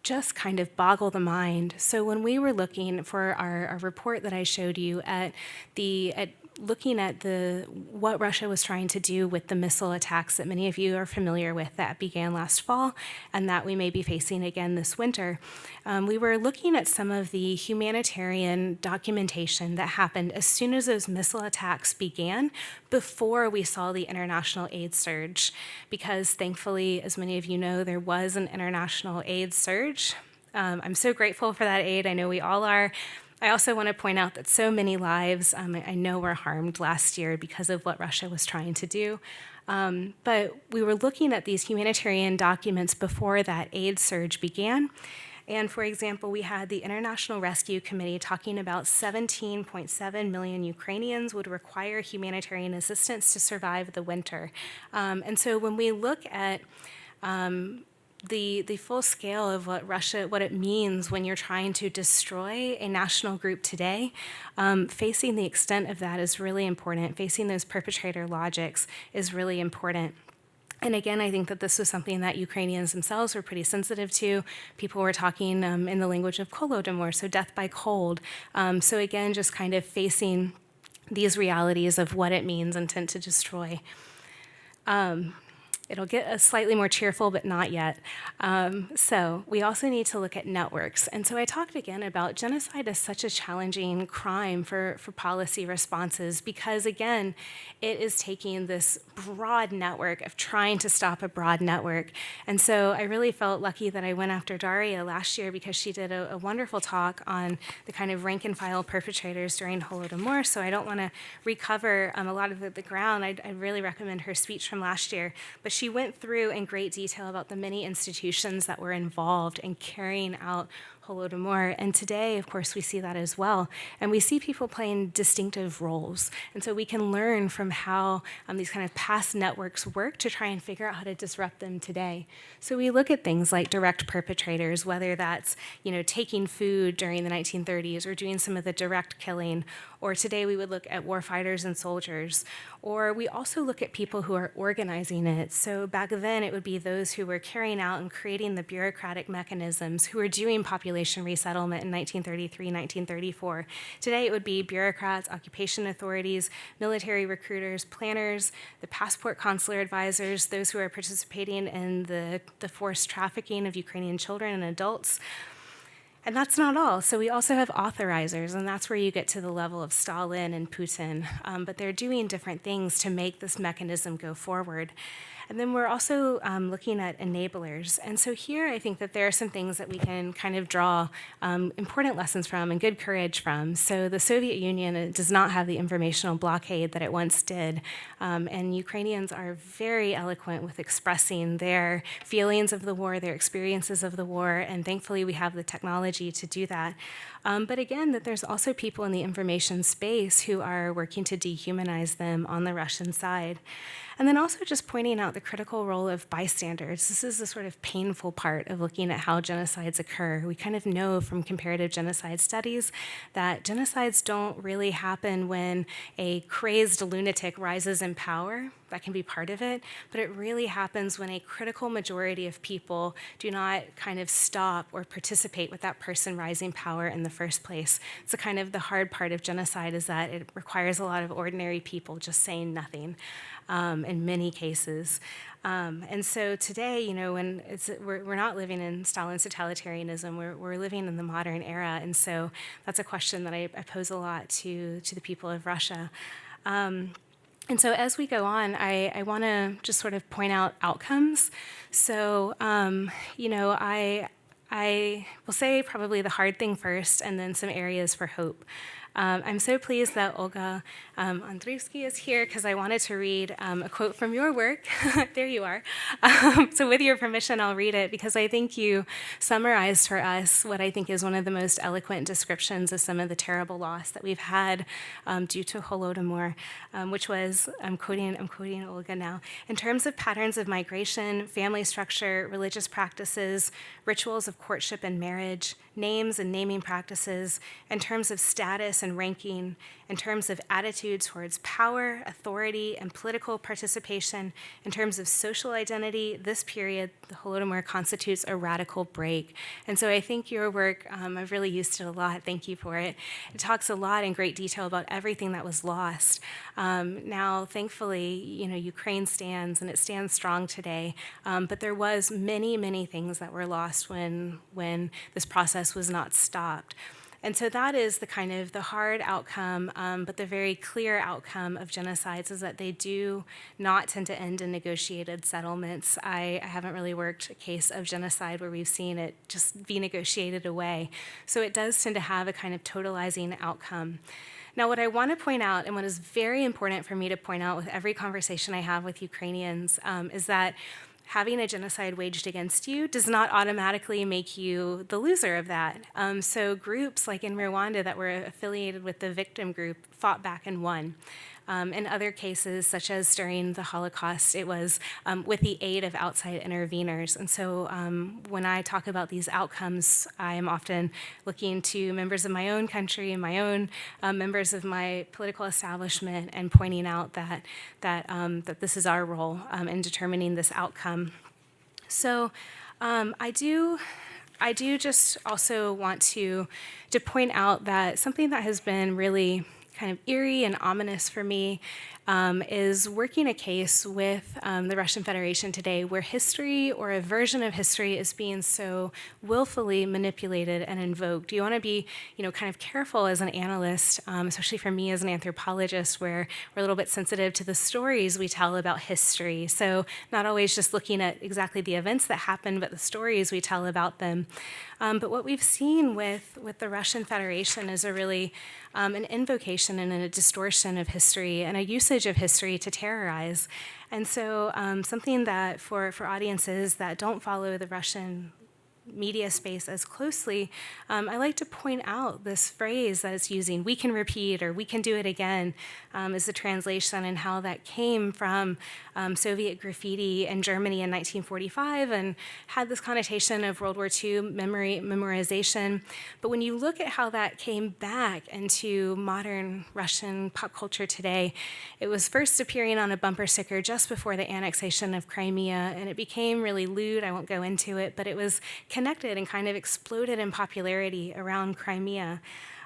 just kind of boggle the mind. So when we were looking for our report that I showed you at looking at what Russia was trying to do with the missile attacks that many of you are familiar with that began last fall and that we may be facing again this winter, we were looking at some of the humanitarian documentation that happened as soon as those missile attacks began, before we saw the international aid surge. Because thankfully, as many of you know, there was an international aid surge. I'm so grateful for that aid. I know we all are. I also want to point out that so many lives I know were harmed last year because of what Russia was trying to do. But we were looking at these humanitarian documents before that aid surge began. And for example, we had the International Rescue Committee talking about 17.7 million Ukrainians would require humanitarian assistance to survive the winter. And so when we look at the full scale of what it means when you're trying to destroy a national group today, facing the extent of that is really important. Facing those perpetrator logics is really important. And again, I think that this was something that Ukrainians themselves were pretty sensitive to. People were talking in the language of Holodomor, so death by cold. So again, just kind of facing these realities of what it means, intent to destroy. It'll get slightly more cheerful, but not yet. So we also need to look at networks. And so I talked again about genocide as such a challenging crime for policy responses because, again, it is taking this broad network of trying to stop a broad network. And so I really felt lucky that I went after Daria last year because she did a wonderful talk on the kind of rank and file perpetrators during Holodomor. So I don't want to recover a lot of the ground. I'd really recommend her speech from last year. But she went through in great detail about the many institutions that were involved in carrying out Holodomor. And today, of course, we see that as well. And we see people playing distinctive roles. And so we can learn from how these kind of past networks work to try and figure out how to disrupt them today. So we look at things like direct perpetrators, whether that's taking food during the 1930s or doing some of the direct killing, or today we would look at warfighters and soldiers. Or we also look at people who are organizing it. So back then, it would be those who were carrying out and creating the bureaucratic mechanisms, who were doing population resettlement in 1933, 1934. Today, it would be bureaucrats, occupation authorities, military recruiters, planners, the passport consular advisors, those who are participating in the forced trafficking of Ukrainian children and adults. And that's not all. So we also have authorizers, and that's where you get to the level of Stalin and Putin. But they're doing different things to make this mechanism go forward. And then we're also looking at enablers. And so here I think that there are some things that we can kind of draw important lessons from and good courage from. So the Soviet Union does not have the informational blockade that it once did. And Ukrainians are very eloquent with expressing their feelings of the war, their experiences of the war, and thankfully we have the technology to do that. But again, that there's also people in the information space who are working to dehumanize them on the Russian side. And then also just pointing out the critical role of bystanders. This is the sort of painful part of looking at how genocides occur. We kind of know from comparative genocide studies that genocides don't really happen when a crazed lunatic rises in power. That can be part of it, but it really happens when a critical majority of people do not kind of stop or participate with that person rising power in the first place. So kind of the hard part of genocide is that it requires a lot of ordinary people just saying nothing in many cases. And so today, when we're not living in Stalin's totalitarianism, we're living in the modern era, and so that's a question that I pose a lot to the people of Russia. And so as we go on, I want to just sort of point out outcomes. So, I will say probably the hard thing first, and then some areas for hope. I'm so pleased that Olga Andrievsky is here because I wanted to read a quote from your work. There you are. So with your permission, I'll read it because I think you summarized for us what I think is one of the most eloquent descriptions of some of the terrible loss that we've had due to Holodomor, which was, I'm quoting Olga now, in terms of patterns of migration, family structure, religious practices, rituals of courtship and marriage, names and naming practices, in terms of status and ranking, in terms of attitudes towards power, authority, and political participation, in terms of social identity, this period, the Holodomor, constitutes a radical break. And so I think your work, I've really used it a lot, thank you for it. It talks a lot in great detail about everything that was lost. Now, thankfully, Ukraine stands, and it stands strong today, but there was many, many things that were lost when this process was not stopped. And so that is the kind of the hard outcome, but the very clear outcome of genocides is that they do not tend to end in negotiated settlements. I haven't really worked a case of genocide where we've seen it just be negotiated away. So it does tend to have a kind of totalizing outcome. Now, what I want to point out, and what is very important for me to point out with every conversation I have with Ukrainians, is that having a genocide waged against you does not automatically make you the loser of that. So groups like in Rwanda that were affiliated with the victim group fought back and won. In other cases, such as during the Holocaust, it was with the aid of outside interveners. And so when I talk about these outcomes, I am often looking to members of my own country, my own members of my political establishment, and pointing out that this is our role in determining this outcome. So I do just also want to point out that something that has been really kind of eerie and ominous for me is working a case with the Russian Federation today where history or a version of history is being so willfully manipulated and invoked. You want to be, kind of careful as an analyst, especially for me as an anthropologist, where we're a little bit sensitive to the stories we tell about history. So not always just looking at exactly the events that happened, but the stories we tell about them. But what we've seen with the Russian Federation is a really an invocation and a distortion of history and a usage of history to terrorize. And so something that for audiences that don't follow the Russian media space as closely, I like to point out this phrase that it's using, "we can repeat" or "we can do it again," is the translation, and how that came from Soviet graffiti in Germany in 1945 and had this connotation of World War II memorization. But when you look at how that came back into modern Russian pop culture today, it was first appearing on a bumper sticker just before the annexation of Crimea, and it became really lewd. I won't go into it, but it was connected and kind of exploded in popularity around Crimea.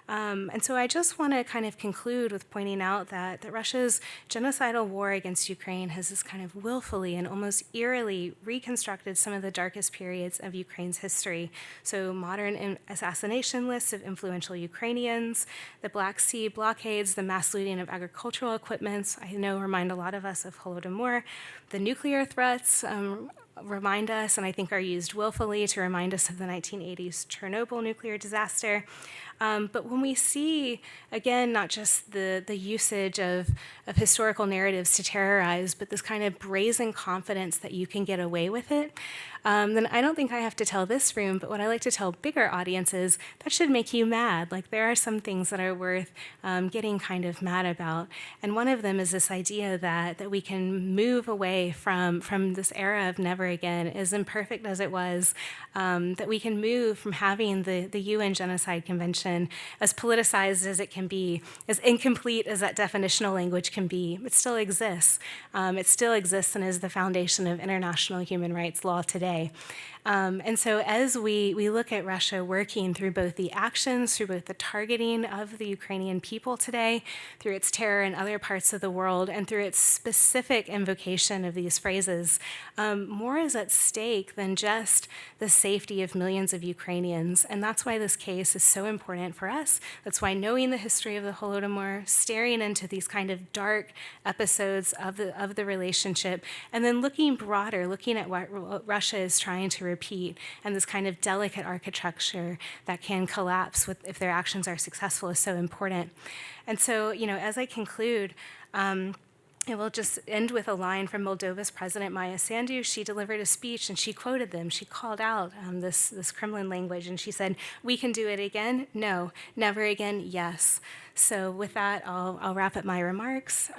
And so I just want to kind of conclude with pointing out that Russia's genocidal war against Ukraine has this kind of willfully and almost eerily reconstructed some of the darkest periods of Ukraine's history. So modern assassination lists of influential Ukrainians, the Black Sea blockades, the mass looting of agricultural equipments, I know remind a lot of us of Holodomor, the nuclear threats, remind us, and I think are used willfully to remind us of the 1980s Chernobyl nuclear disaster. But when we see, again, not just the usage of historical narratives to terrorize, but this kind of brazen confidence that you can get away with it, then I don't think I have to tell this room, but what I like to tell bigger audiences, that should make you mad. Like, there are some things that are worth getting kind of mad about. And one of them is this idea that we can move away from this era of never again, as imperfect as it was, that we can move from having the UN Genocide Convention, as politicized as it can be, as incomplete as that definitional language can be. It still exists. It still exists and is the foundation of international human rights law today. And so as we look at Russia working through both the actions, through both the targeting of the Ukrainian people today, through its terror in other parts of the world, and through its specific invocation of these phrases, more is at stake than just the safety of millions of Ukrainians. And that's why this case is so important for us. That's why knowing the history of the Holodomor, staring into these kind of dark episodes of the relationship, and then looking broader, looking at what Russia is trying to repeat, and this kind of delicate architecture that can collapse if their actions are successful is so important. And so, as I conclude, I will just end with a line from Moldova's President Maya Sandu. She delivered a speech and she quoted them. She called out this Kremlin language and she said, "We can do it again? No. Never again? Yes." So with that, I'll wrap up my remarks.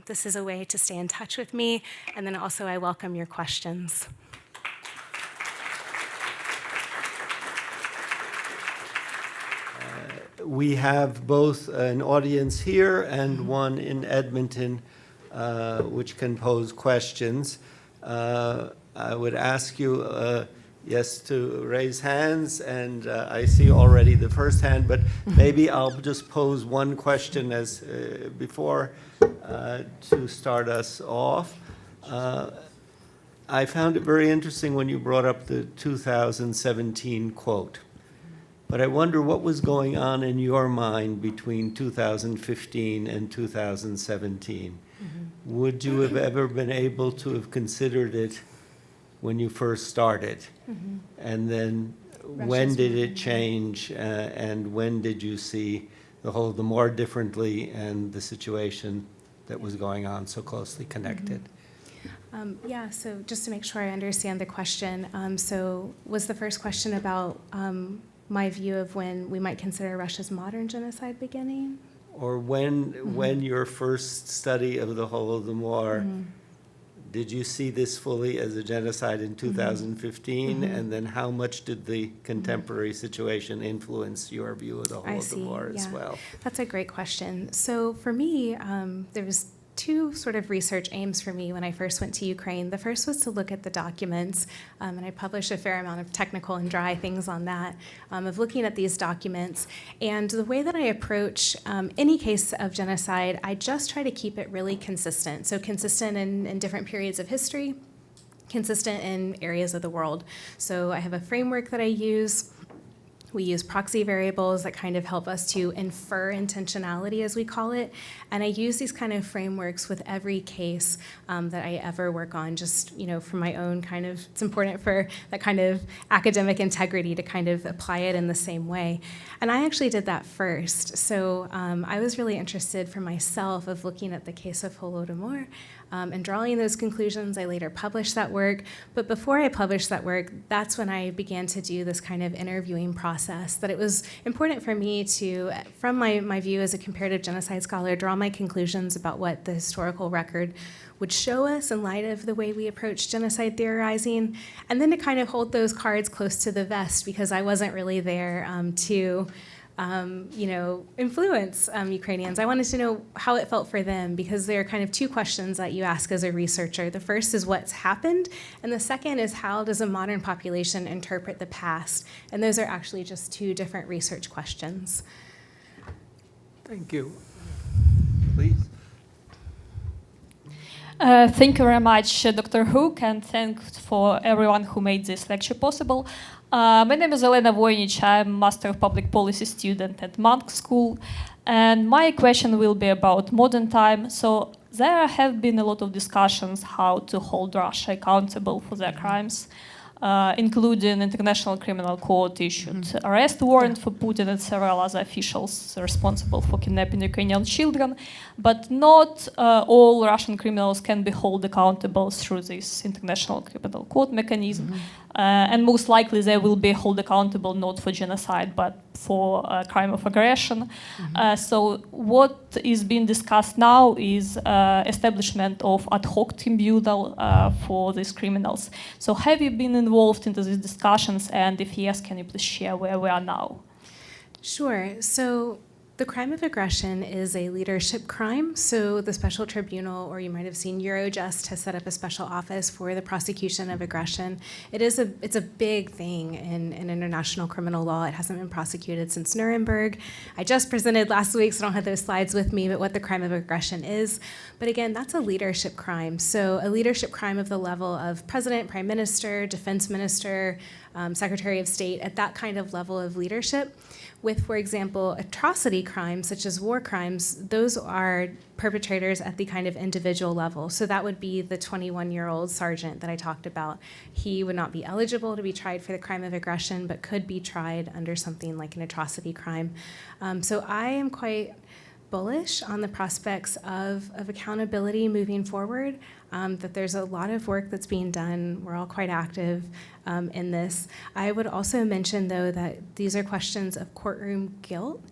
This is a way to stay in touch with me, and then also I welcome your questions. We have both an audience here and one in Edmonton, which can pose questions. I would ask you, yes, to raise hands, and I see already the first hand, but maybe I'll just pose one question as before to start us off. I found it very interesting when you brought up the 2017 quote. But I wonder what was going on in your mind between 2015 and 2017. Mm-hmm. Would you have ever been able to have considered it when you first started? Mm-hmm. And then when did it change, and when did you see the Holodomor differently and the situation that was going on so closely connected? Yeah, so just to make sure I understand the question, so was the first question about my view of when we might consider Russia's modern genocide beginning? Or when your first study of the Holodomor, did you see this fully as a genocide in 2015? And then how much did the contemporary situation influence your view of the I see, Holodomor as yeah. well? That's a great question. So for me, there was two sort of research aims for me when I first went to Ukraine. The first was to look at the documents, and I published a fair amount of technical and dry things on that, of looking at these documents. And the way that I approach any case of genocide, I just try to keep it really consistent. So consistent in different periods of history, consistent in areas of the world. So I have a framework that I use. We use proxy variables that kind of help us to infer intentionality, as we call it. And I use these kind of frameworks with every case that I ever work on, just, for my own kind of, it's important for that kind of academic integrity to kind of apply it in the same way. And I actually did that first. So I was really interested for myself of looking at the case of Holodomor and drawing those conclusions. I later published that work. But before I published that work, that's when I began to do this kind of interviewing process, that it was important for me to, from my view as a comparative genocide scholar, draw my conclusions about what the historical record would show us in light of the way we approach genocide theorizing, and then to kind of hold those cards close to the vest, because I wasn't really there to influence Ukrainians. I wanted to know how it felt for them, because there are kind of two questions that you ask as a researcher. The first is what's happened, and the second is how does a modern population interpret the past? And those are actually just two different research questions. Thank you. Please. Thank you very much, Dr. Hook, and thanks for everyone who made this lecture possible. My name is Elena Voynich. I'm a Master of Public Policy student at Monk School, and my question will be about modern time. So there have been a lot of discussions how to hold Russia accountable for their crimes, including International Criminal Court issued arrest warrant for Putin and several other officials responsible for kidnapping Ukrainian children. But not all Russian criminals can be held accountable through this International Criminal Court mechanism. And most likely they will be held accountable not for genocide, but for crime of aggression. So what is being discussed now is establishment of ad hoc tribunal for these criminals. So have you been involved into these discussions? And if yes, can you please share where we are now? Sure. So the crime of aggression is a leadership crime. So the special tribunal, or you might have seen Eurojust, has set up a special office for the prosecution of aggression. It's a big thing in international criminal law. It hasn't been prosecuted since Nuremberg. I just presented last week, so I don't have those slides with me, but what the crime of aggression is. But again, that's a leadership crime. So a leadership crime of the level of president, prime minister, defense minister, secretary of state, at that kind of level of leadership. With, for example, atrocity crimes, such as war crimes, those are perpetrators at the kind of individual level. So that would be the 21-year-old sergeant that I talked about. He would not be eligible to be tried for the crime of aggression, but could be tried under something like an atrocity crime. So I am quite bullish on the prospects of accountability moving forward, that there's a lot of work that's being done. We're all quite active in this. I would also mention, though, that these are questions of courtroom guilt.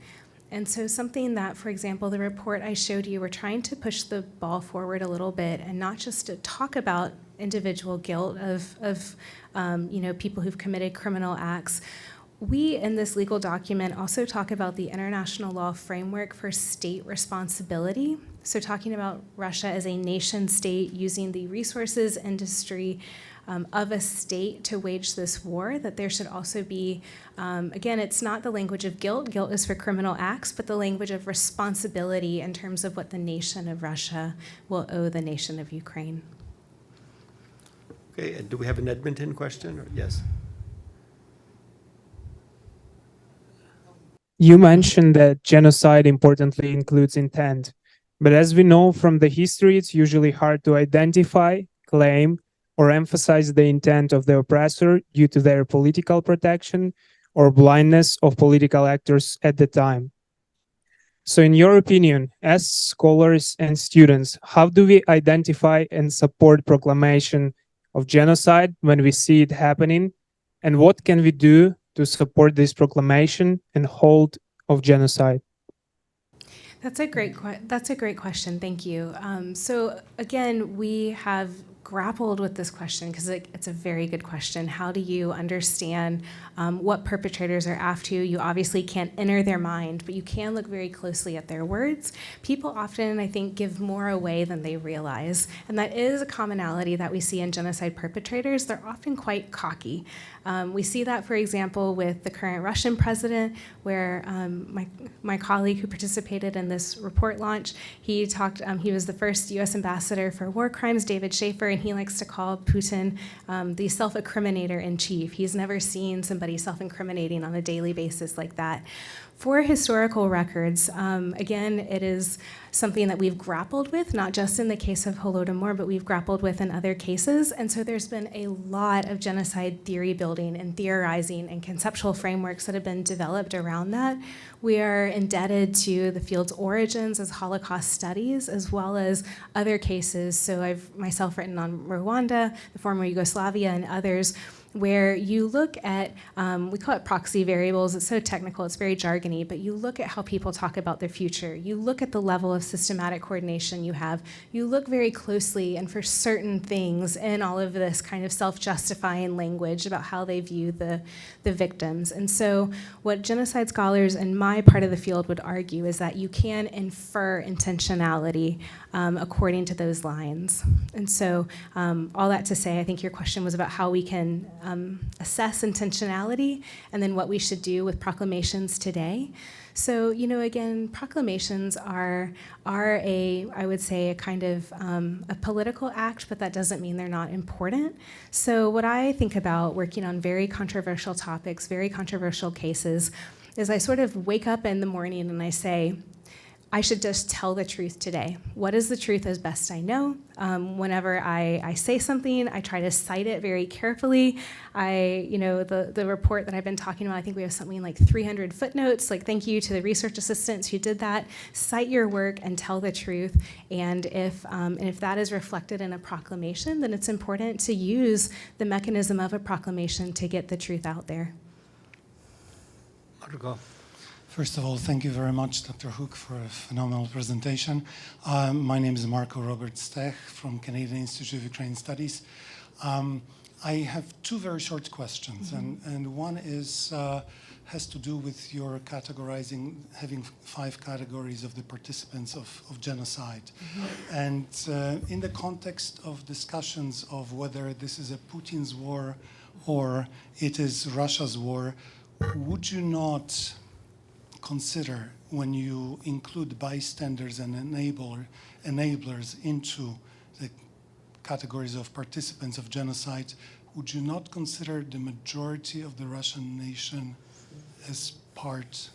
And so something that, for example, the report I showed you, we're trying to push the ball forward a little bit and not just to talk about individual guilt of people who've committed criminal acts. We, in this legal document, also talk about the international law framework for state responsibility. So talking about Russia as a nation state using the resources industry of a state to wage this war, that there should also be, again, it's not the language of guilt. Guilt is for criminal acts, but the language of responsibility in terms of what the nation of Russia will owe the nation of Ukraine. Okay, and do we have an Edmonton question? Or, yes. You mentioned that genocide importantly includes intent, but as we know from the history, it's usually hard to identify, claim, or emphasize the intent of the oppressor due to their political protection or blindness of political actors at the time. So in your opinion, as scholars and students, how do we identify and support proclamation of genocide when we see it happening? And what can we do to support this proclamation and hold of genocide? That's a great question. Thank you. So again, we have grappled with this question because it's a very good question. How do you understand what perpetrators are after you? You obviously can't enter their mind, but you can look very closely at their words. People often, I think, give more away than they realize, and that is a commonality that we see in genocide perpetrators. They're often quite cocky. We see that, for example, with the current Russian president, where my colleague who participated in this report launch, he was the first U.S. ambassador for war crimes, David Schaefer, and he likes to call Putin the self-incriminator in chief. He's never seen somebody self-incriminating on a daily basis like that. For historical records, again, it is something that we've grappled with, not just in the case of Holodomor, but we've grappled with in other cases. And so there's been a lot of genocide theory building and theorizing and conceptual frameworks that have been developed around that. We are indebted to the field's origins as Holocaust studies, as well as other cases. So I've myself written on Rwanda, the former Yugoslavia, and others, where you look at, we call it proxy variables. It's so technical, it's very jargony, but you look at how people talk about their future. You look at the level of systematic coordination you have. You look very closely and for certain things in all of this kind of self-justifying language about how they view the victims. And so what genocide scholars in my part of the field would argue is that you can infer intentionality according to those lines. And so all that to say, I think your question was about how we can assess intentionality and then what we should do with proclamations today. So, again, proclamations are I would say, a kind of a political act, but that doesn't mean they're not important. So what I think about working on very controversial topics, very controversial cases, is I sort of wake up in the morning and I say, I should just tell the truth today. What is the truth as best I know? Whenever I say something, I try to cite it very carefully. The report that I've been talking about, I think we have something like 300 footnotes. Like, thank you to the research assistants who did that. Cite your work and tell the truth. And if that is reflected in a proclamation, then it's important to use the mechanism of a proclamation to get the truth out there. Marco. First of all, thank you very much, Dr. Hook, for a phenomenal presentation. My name is Marco Robert Stech from Canadian Institute of Ukrainian Studies. I have two very short questions, and one has to do with your categorizing, having 5 categories of the participants of genocide. And in the context of discussions of whether this is a Putin's war or it is Russia's war, would you not consider, when you include bystanders and enablers into the categories of participants of genocide, would you not consider the majority of the Russian nation as part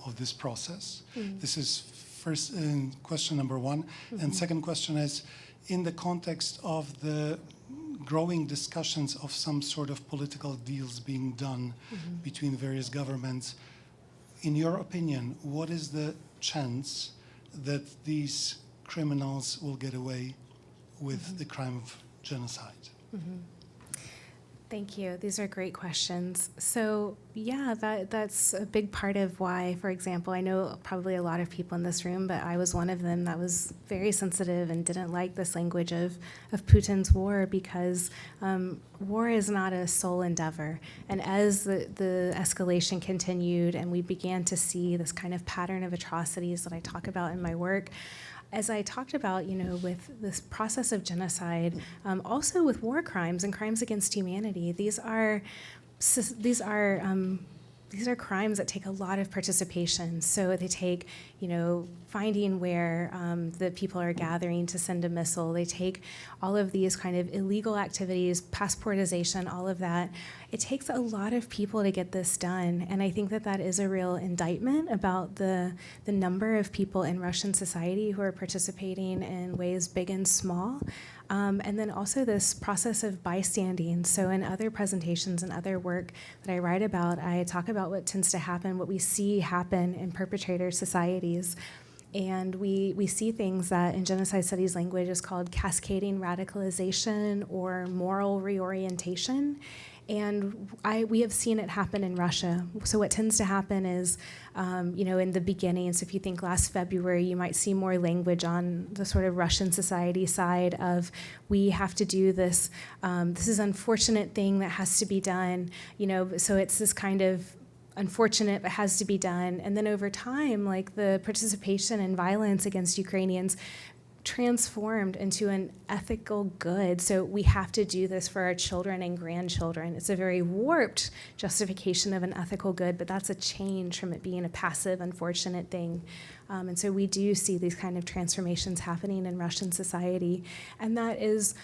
of this process? This is first question number one. And second question is, in the context of the growing discussions of some sort of political deals being done between various governments, in your opinion, what is the chance that these criminals will get away with the crime of genocide? Thank you. These are great questions. So yeah, that's a big part of why, for example, I know probably a lot of people in this room, but I was one of them that was very sensitive and didn't like this language of Putin's war, because war is not a sole endeavor. And as the escalation continued and we began to see this kind of pattern of atrocities that I talk about in my work, as I talked about, with this process of genocide, also with war crimes and crimes against humanity, these are crimes that take a lot of participation. So they take, finding where the people are gathering to send a missile. They take all of these kind of illegal activities, passportization, all of that. It takes a lot of people to get this done. And I think that is a real indictment about the number of people in Russian society who are participating in ways big and small. And then also this process of bystanding. So in other presentations and other work that I write about, I talk about what tends to happen, what we see happen in perpetrator societies. And we see things that in genocide studies language is called cascading radicalization or moral reorientation. And we have seen it happen in Russia. So what tends to happen is, in the beginning, so if you think last February, you might see more language on the sort of Russian society side of, we have to do this, this is an unfortunate thing that has to be done, so it's this kind of unfortunate but has to be done. And then over time, like the participation in violence against Ukrainians transformed into an ethical good. So we have to do this for our children and grandchildren. It's a very warped justification of an ethical good, but that's a change from it being a passive, unfortunate thing. And so we do see these kind of transformations happening in Russian society. And that is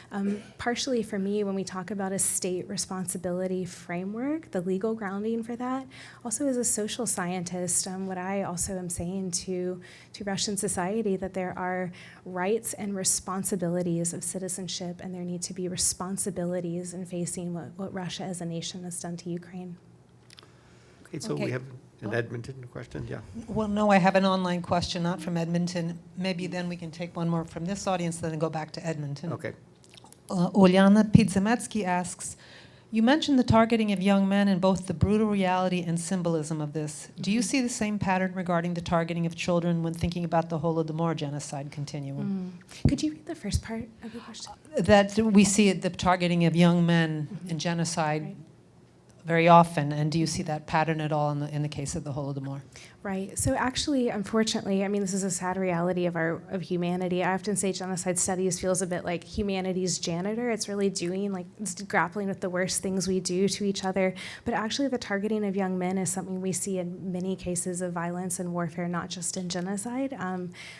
partially for me when we talk about a state responsibility framework, the legal grounding for that. Also as a social scientist, what I also am saying to Russian society that there are rights and responsibilities of citizenship, and there need to be responsibilities in facing what Russia as a nation has done to Ukraine. Okay, so we have an Edmonton question, yeah. Well, no, I have an online question, not from Edmonton. Maybe then we can take one more from this audience, then go back to Edmonton. Okay. Olyana Pidzametsky asks, you mentioned the targeting of young men and both the brutal reality and symbolism of this. Do you see the same pattern regarding the targeting of children when thinking about the Holodomor genocide continuum? Could you read the first part of the question? That we see the targeting of young men in genocide very often, and do you see that pattern at all in the case of the Holodomor? Right. So actually, unfortunately, I mean, this is a sad reality of humanity. I often say genocide studies feels a bit like humanity's janitor. It's really it's grappling with the worst things we do to each other. But actually, the targeting of young men is something we see in many cases of violence and warfare, not just in genocide.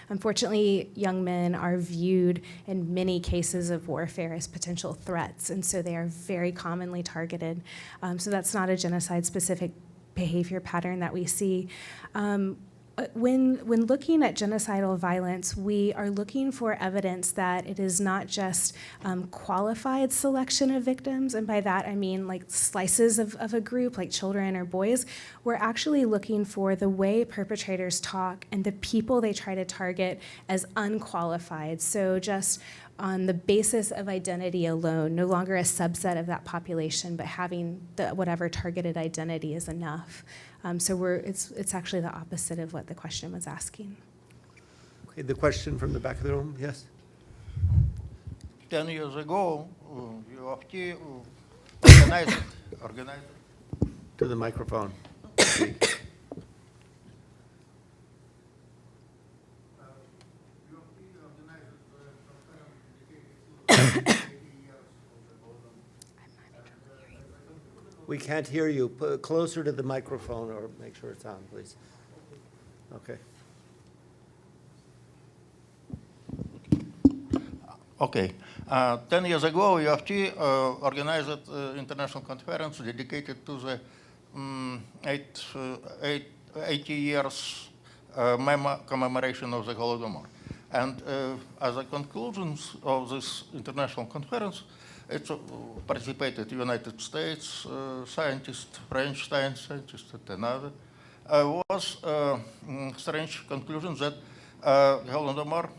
Unfortunately, young men are viewed in many cases of warfare as potential threats, and so they are very commonly targeted. So that's not a genocide-specific behavior pattern that we see. When looking at genocidal violence, we are looking for evidence that it is not just qualified selection of victims, and by that I mean like slices of a group, like children or boys. We're actually looking for the way perpetrators talk and the people they try to target as unqualified. So just on the basis of identity alone, no longer a subset of that population, but having whatever targeted identity is enough. So it's actually the opposite of what the question was asking. Okay, the question from the back of the room, yes? 10 years ago, UFT organized. To the microphone. We can't hear you. Put it closer to the microphone or make sure it's on, please. Okay. Okay. 10 years ago, UFT organized an international conference dedicated to the 80 years commemoration of the Holodomor. And as a conclusions of this international conference, it participated United States scientists, French scientists, and another. Was strange conclusion that Holodomor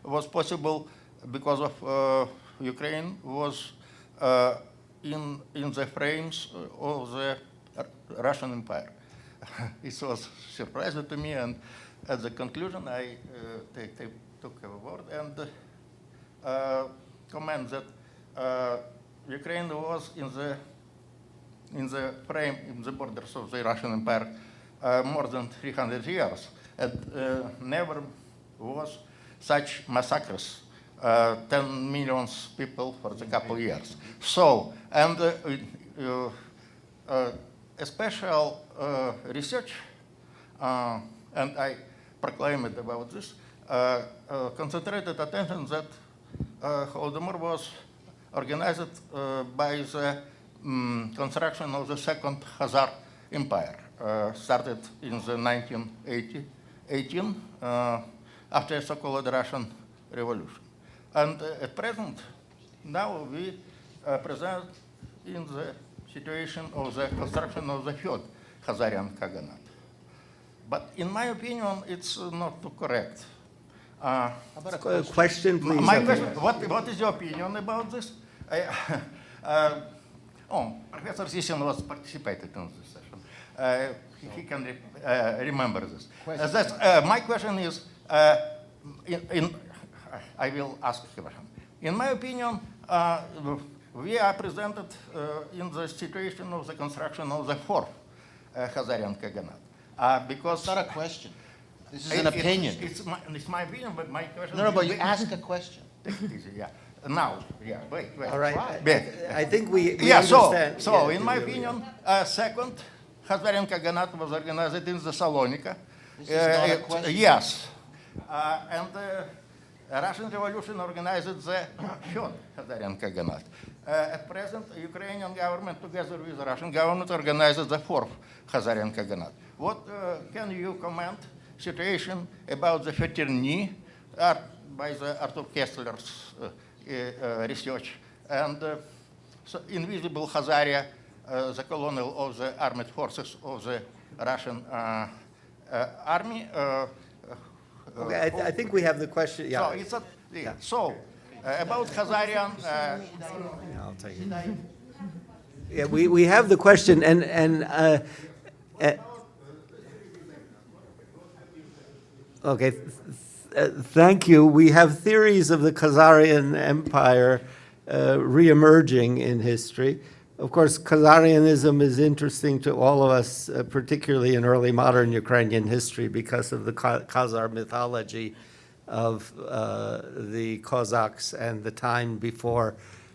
was possible because of Ukraine was in the frames of the Russian Empire. It was surprising to me, and at the conclusion, I took a word and comment that Ukraine was in the frame, in the borders of the Russian Empire more than 300 years, and never was such massacres, 10 million people for the couple years. So, and a special research, and I proclaimed about this, concentrated attention that Holodomor was organized by the construction of the Second Khazar Empire, started in the 1918 after the so-called Russian Revolution. And at present, now we present in the situation of the construction of the third Khazarian Khaganate. But in my opinion, it's not correct. Question, please. My Okay. question, what is your opinion about this? Professor Sisson was participated in this session. He can remember this. My question is, I will ask a question. In my opinion, we are presented in the situation of the construction of the fourth Khazarian Khaganate. Because It's not a question. This is an opinion. It's my opinion, but my question. No, but you ask a question. Yeah. Now, wait. All right. Wait. I think we Yeah, understand. so Yeah, in my opinion, second Khazarian Khaganate was organized in the Salonika. This is not a question. Yes. And the Russian Revolution organized the third Khazarian Khaganate. At present, Ukrainian government, together with the Russian government, organizes the fourth Khazarian Khaganate. What can you comment situation about the Feterni by the Arthur Kessler's research and so invisible Khazaria, the colonel of the armed forces of the Russian army? Okay, I think we have the question. Yeah. So it's about Khazarian. I'll take it. Yeah, we have the question, okay. Thank you. We have theories of the Khazarian Empire reemerging in history. Of course, Khazarianism is interesting to all of us, particularly in early modern Ukrainian history, because of the Khazar mythology of the Cossacks and the time before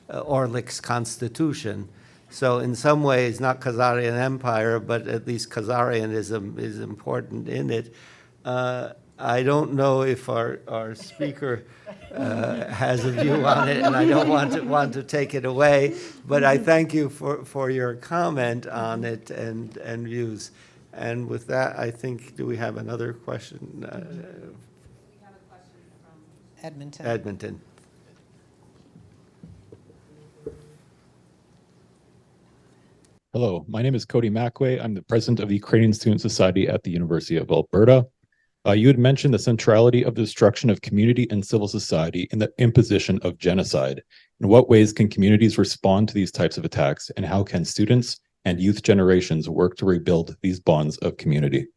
Orlik's constitution. So in some ways, not Khazarian Empire, but at least Khazarianism is important in it. I don't know if our speaker has a view on it, and I don't want to take it away, but I thank you for your comment on it and views. And with that, I think, do we have another question? We have a question from Edmonton. Edmonton. Hello, my name is Cody Mackway. I'm the president of the Ukrainian Student Society at the University of Alberta. You had mentioned the centrality of the destruction of community and civil society in the imposition of genocide. In what ways can communities respond to these types of attacks, and how can students and youth generations work to rebuild these bonds of community?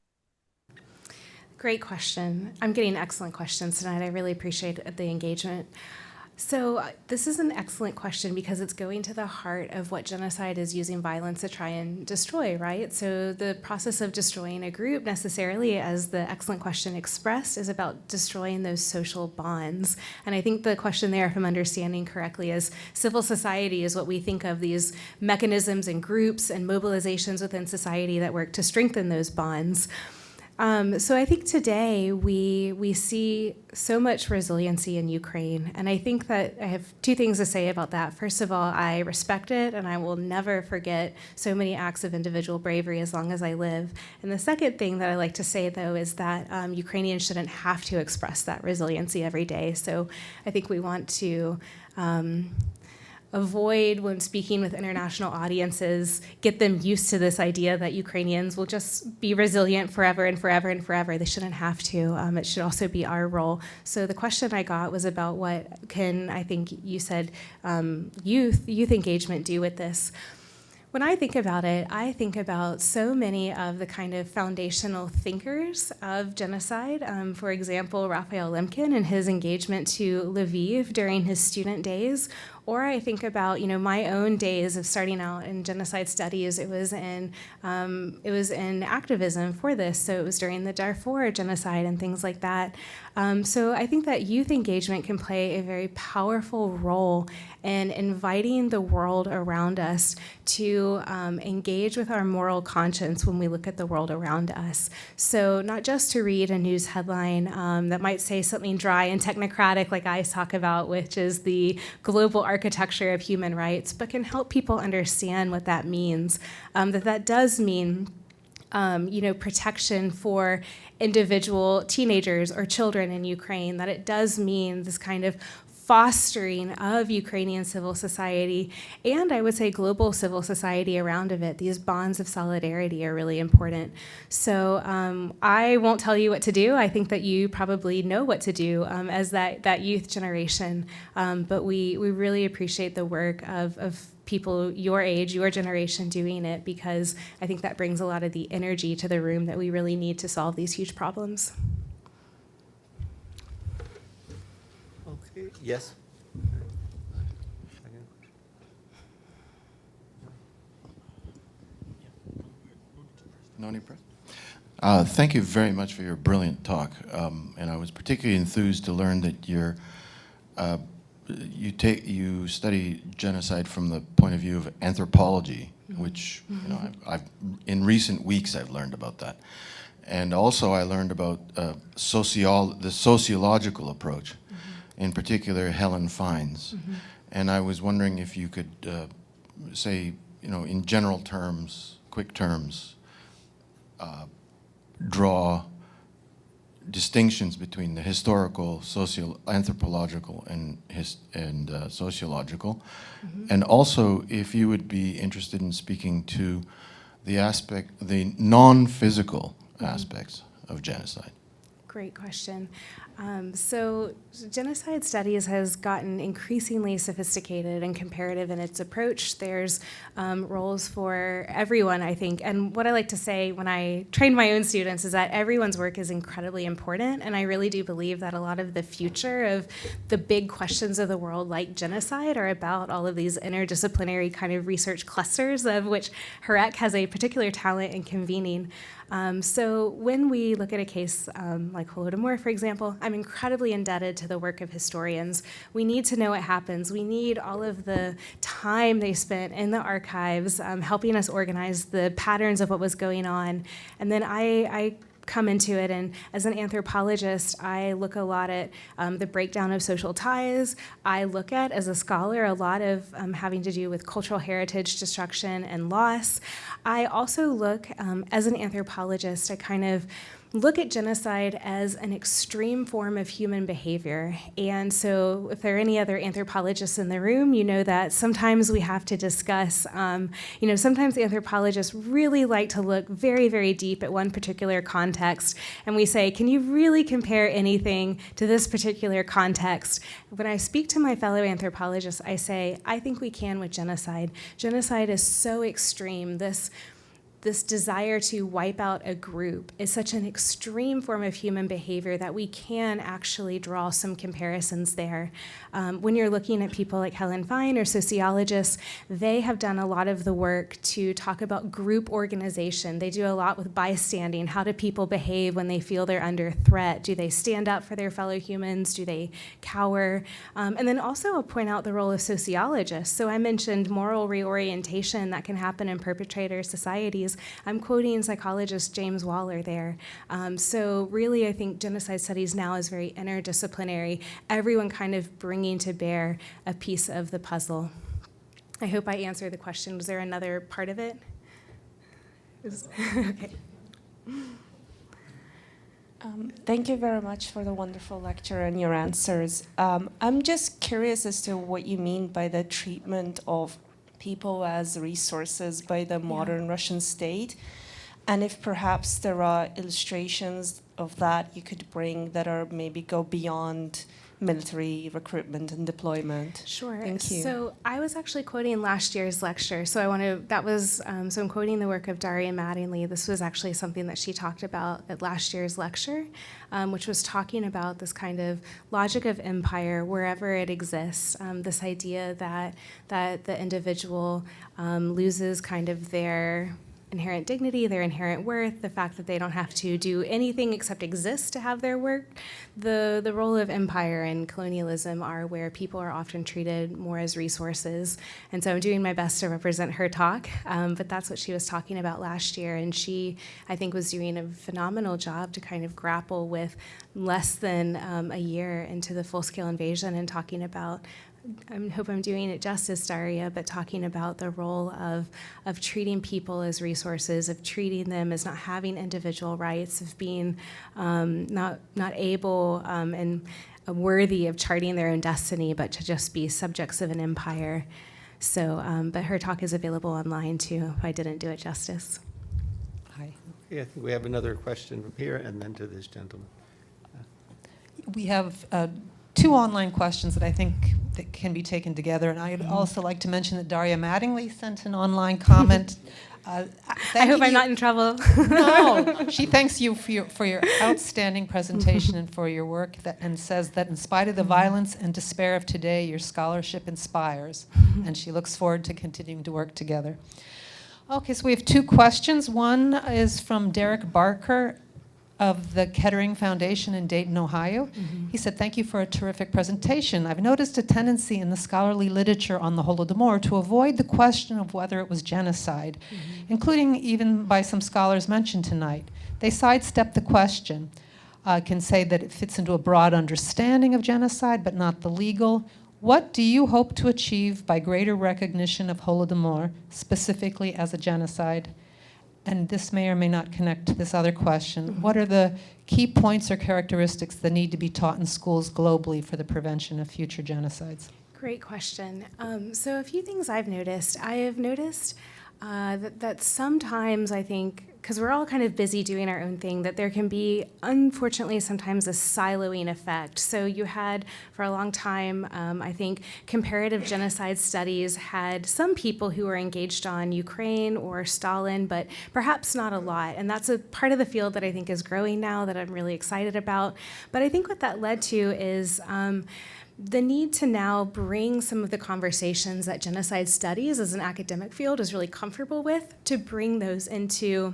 Great question. I'm getting excellent questions tonight. I really appreciate the engagement. So this is an excellent question because it's going to the heart of what genocide is, using violence to try and destroy, right? So the process of destroying a group necessarily, as the excellent question expressed, is about destroying those social bonds. And I think the question there, if I'm understanding correctly, is civil society is what we think of, these mechanisms and groups and mobilizations within society that work to strengthen those bonds. So I think today we see so much resiliency in Ukraine, and I think that I have two things to say about that. First of all, I respect it, and I will never forget so many acts of individual bravery as long as I live. And the second thing that I like to say, though, is that Ukrainians shouldn't have to express that resiliency every day. So I think we want to avoid, when speaking with international audiences, get them used to this idea that Ukrainians will just be resilient forever and forever and forever. They shouldn't have to. It should also be our role. So the question I got was about what can, I think you said, youth engagement do with this. When I think about it, I think about so many of the kind of foundational thinkers of genocide. For example, Raphael Lemkin and his engagement to Lviv during his student days. Or I think about, my own days of starting out in genocide studies. It was in activism for this. So it was during the Darfur genocide and things like that. So I think that youth engagement can play a very powerful role in inviting the world around us to engage with our moral conscience when we look at the world around us. So not just to read a news headline that might say something dry and technocratic like I talk about, which is the global architecture of human rights, but can help people understand what that means. That does mean protection for individual teenagers or children in Ukraine, that it does mean this kind of fostering of Ukrainian civil society, and I would say global civil society around of it. These bonds of solidarity are really important. So I won't tell you what to do. I think that you probably know what to do as that youth generation. But we really appreciate the work of people your age, your generation doing it, because I think that brings a lot of the energy to the room that we really need to solve these huge problems. Okay, yes? No need, Press? Thank you very much for your brilliant talk. And I was particularly enthused to learn that you study genocide from the point of view of anthropology, which I've in recent weeks I've learned about that. And also I learned about the sociological approach, in particular Helen Fine's. And I was wondering if you could say, in general terms, quick terms, draw distinctions between the historical, anthropological, and sociological, and also if you would be interested in speaking to the non-physical aspects of genocide. Great question. So genocide studies has gotten increasingly sophisticated and comparative in its approach. There's roles for everyone, I think. And what I like to say when I train my own students is that everyone's work is incredibly important. And I really do believe that a lot of the future of the big questions of the world, like genocide, are about all of these interdisciplinary kind of research clusters, of which HEREC has a particular talent in convening. So when we look at a case like Holodomor, for example, I'm incredibly indebted to the work of historians. We need to know what happens. We need all of the time they spent in the archives helping us organize the patterns of what was going on. And then I come into it, and as an anthropologist, I look a lot at the breakdown of social ties. I look at, as a scholar, a lot of having to do with cultural heritage destruction and loss. I also look, as an anthropologist, I kind of look at genocide as an extreme form of human behavior. And so if there are any other anthropologists in the room, you know that sometimes we have to discuss, sometimes anthropologists really like to look very, very deep at one particular context. And we say, can you really compare anything to this particular context? When I speak to my fellow anthropologists, I say, I think we can with genocide. Genocide is so extreme. This desire to wipe out a group is such an extreme form of human behavior that we can actually draw some comparisons there. When you're looking at people like Helen Fine or sociologists, they have done a lot of the work to talk about group organization. They do a lot with bystanding. How do people behave when they feel they're under threat? Do they stand up for their fellow humans? Do they cower? And then also I'll point out the role of sociologists. So I mentioned moral reorientation that can happen in perpetrator societies. I'm quoting psychologist James Waller there. So really, I think genocide studies now is very interdisciplinary, everyone kind of bringing to bear a piece of the puzzle. I hope I answered the question. Was there another part of it? Okay. Thank you very much for the wonderful lecture and your answers. I'm just curious as to what you mean by the treatment of people as resources by the modern Russian state, and if perhaps there are illustrations of that you could bring that are maybe go beyond military recruitment and deployment. Sure. Thank you. So I was actually quoting last year's lecture. So so I'm quoting the work of Daria Mattingly. This was actually something that she talked about at last year's lecture, which was talking about this kind of logic of empire wherever it exists. This idea that the individual loses kind of their inherent dignity, their inherent worth, the fact that they don't have to do anything except exist to have their work. The role of empire and colonialism are where people are often treated more as resources. And so I'm doing my best to represent her talk, but that's what she was talking about last year. And she, I think, was doing a phenomenal job to kind of grapple with less than a year into the full-scale invasion and talking about, I hope I'm doing it justice, Daria, but talking about the role of treating people as resources, of treating them as not having individual rights, of being not able, and worthy of charting their own destiny, but to just be subjects of an empire. So, but her talk is available online too, if I didn't do it justice. Hi. Yeah, I think we have another question from here and then to this gentleman. We have two online questions that I think that can be taken together, and I'd also like to mention that Daria Mattingly sent an online comment. I hope I'm not in trouble. No, she thanks you for your outstanding presentation and for your work, and says that in spite of the violence and despair of today, your scholarship inspires, and she looks forward to continuing to work together. Okay, so we have two questions. One is from Derek Barker of the Kettering Foundation in Dayton, Ohio. He said, "Thank you for a terrific presentation. I've noticed a tendency in the scholarly literature on the Holodomor to avoid the question of whether it was genocide, including even by some scholars mentioned tonight. They sidestep the question, can say that it fits into a broad understanding of genocide, but not the legal. What do you hope to achieve by greater recognition of Holodomor, specifically as a genocide?" And this may or may not connect to this other question. What are the key points or characteristics that need to be taught in schools globally for the prevention of future genocides? Great question. So a few things I've noticed. I have noticed that sometimes I think, because we're all kind of busy doing our own thing, that there can be, unfortunately, sometimes a siloing effect. So you had, for a long time, I think, comparative genocide studies had some people who were engaged on Ukraine or Stalin, but perhaps not a lot. And that's a part of the field that I think is growing now that I'm really excited about. But I think what that led to is the need to now bring some of the conversations that genocide studies as an academic field is really comfortable with, to bring those into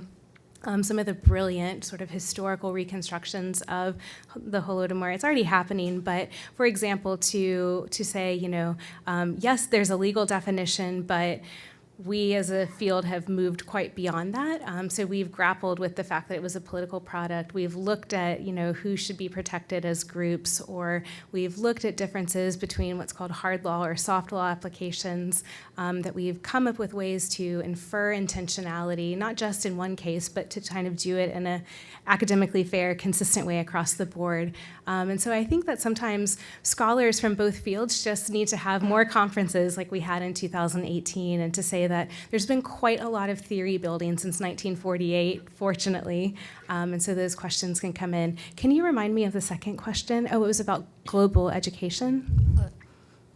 some of the brilliant sort of historical reconstructions of the Holodomor. It's already happening, but for example, to say, yes, there's a legal definition, but we as a field have moved quite beyond that. So we've grappled with the fact that it was a political product. We've looked at, who should be protected as groups, or we've looked at differences between what's called hard law or soft law applications, that we've come up with ways to infer intentionality, not just in one case, but to kind of do it in a academically fair, consistent way across the board. And so I think that sometimes scholars from both fields just need to have more conferences like we had in 2018, and to say that there's been quite a lot of theory building since 1948, fortunately, and so those questions can come in. Can you remind me of the second question? Oh, it was about global education.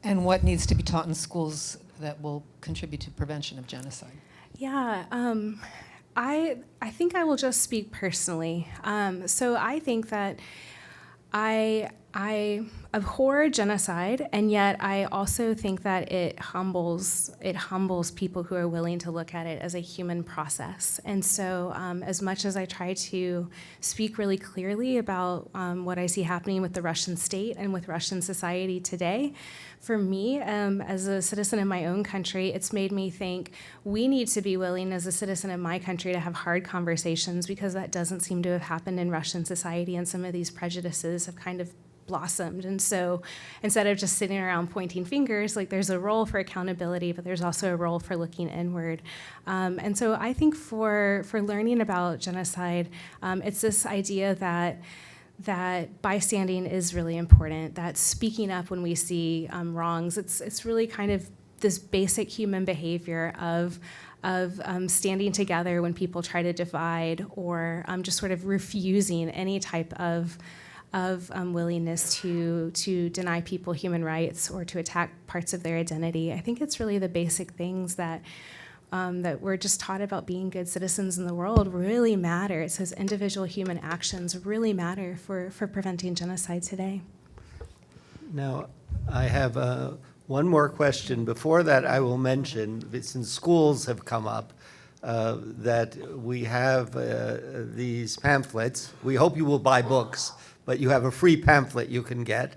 And what needs to be taught in schools that will contribute to prevention of genocide? Yeah, I think I will just speak personally. So I think that I abhor genocide, and yet I also think that it humbles people who are willing to look at it as a human process. And so as much as I try to speak really clearly about what I see happening with the Russian state and with Russian society today, for me, as a citizen in my own country, it's made me think we need to be willing as a citizen in my country to have hard conversations, because that doesn't seem to have happened in Russian society, and some of these prejudices have kind of blossomed. And so instead of just sitting around pointing fingers, like, there's a role for accountability, but there's also a role for looking inward. And so I think for learning about genocide, it's this idea that bystanding is really important, that speaking up when we see wrongs, it's really kind of this basic human behavior of standing together when people try to divide, or just sort of refusing any type of willingness to deny people human rights or to attack parts of their identity. I think it's really the basic things that we're just taught about being good citizens in the world really matter. It's those individual human actions really matter for preventing genocide today. Now, I have one more question. Before that, I will mention, since schools have come up, that we have these pamphlets. We hope you will buy books, but you have a free pamphlet you can get,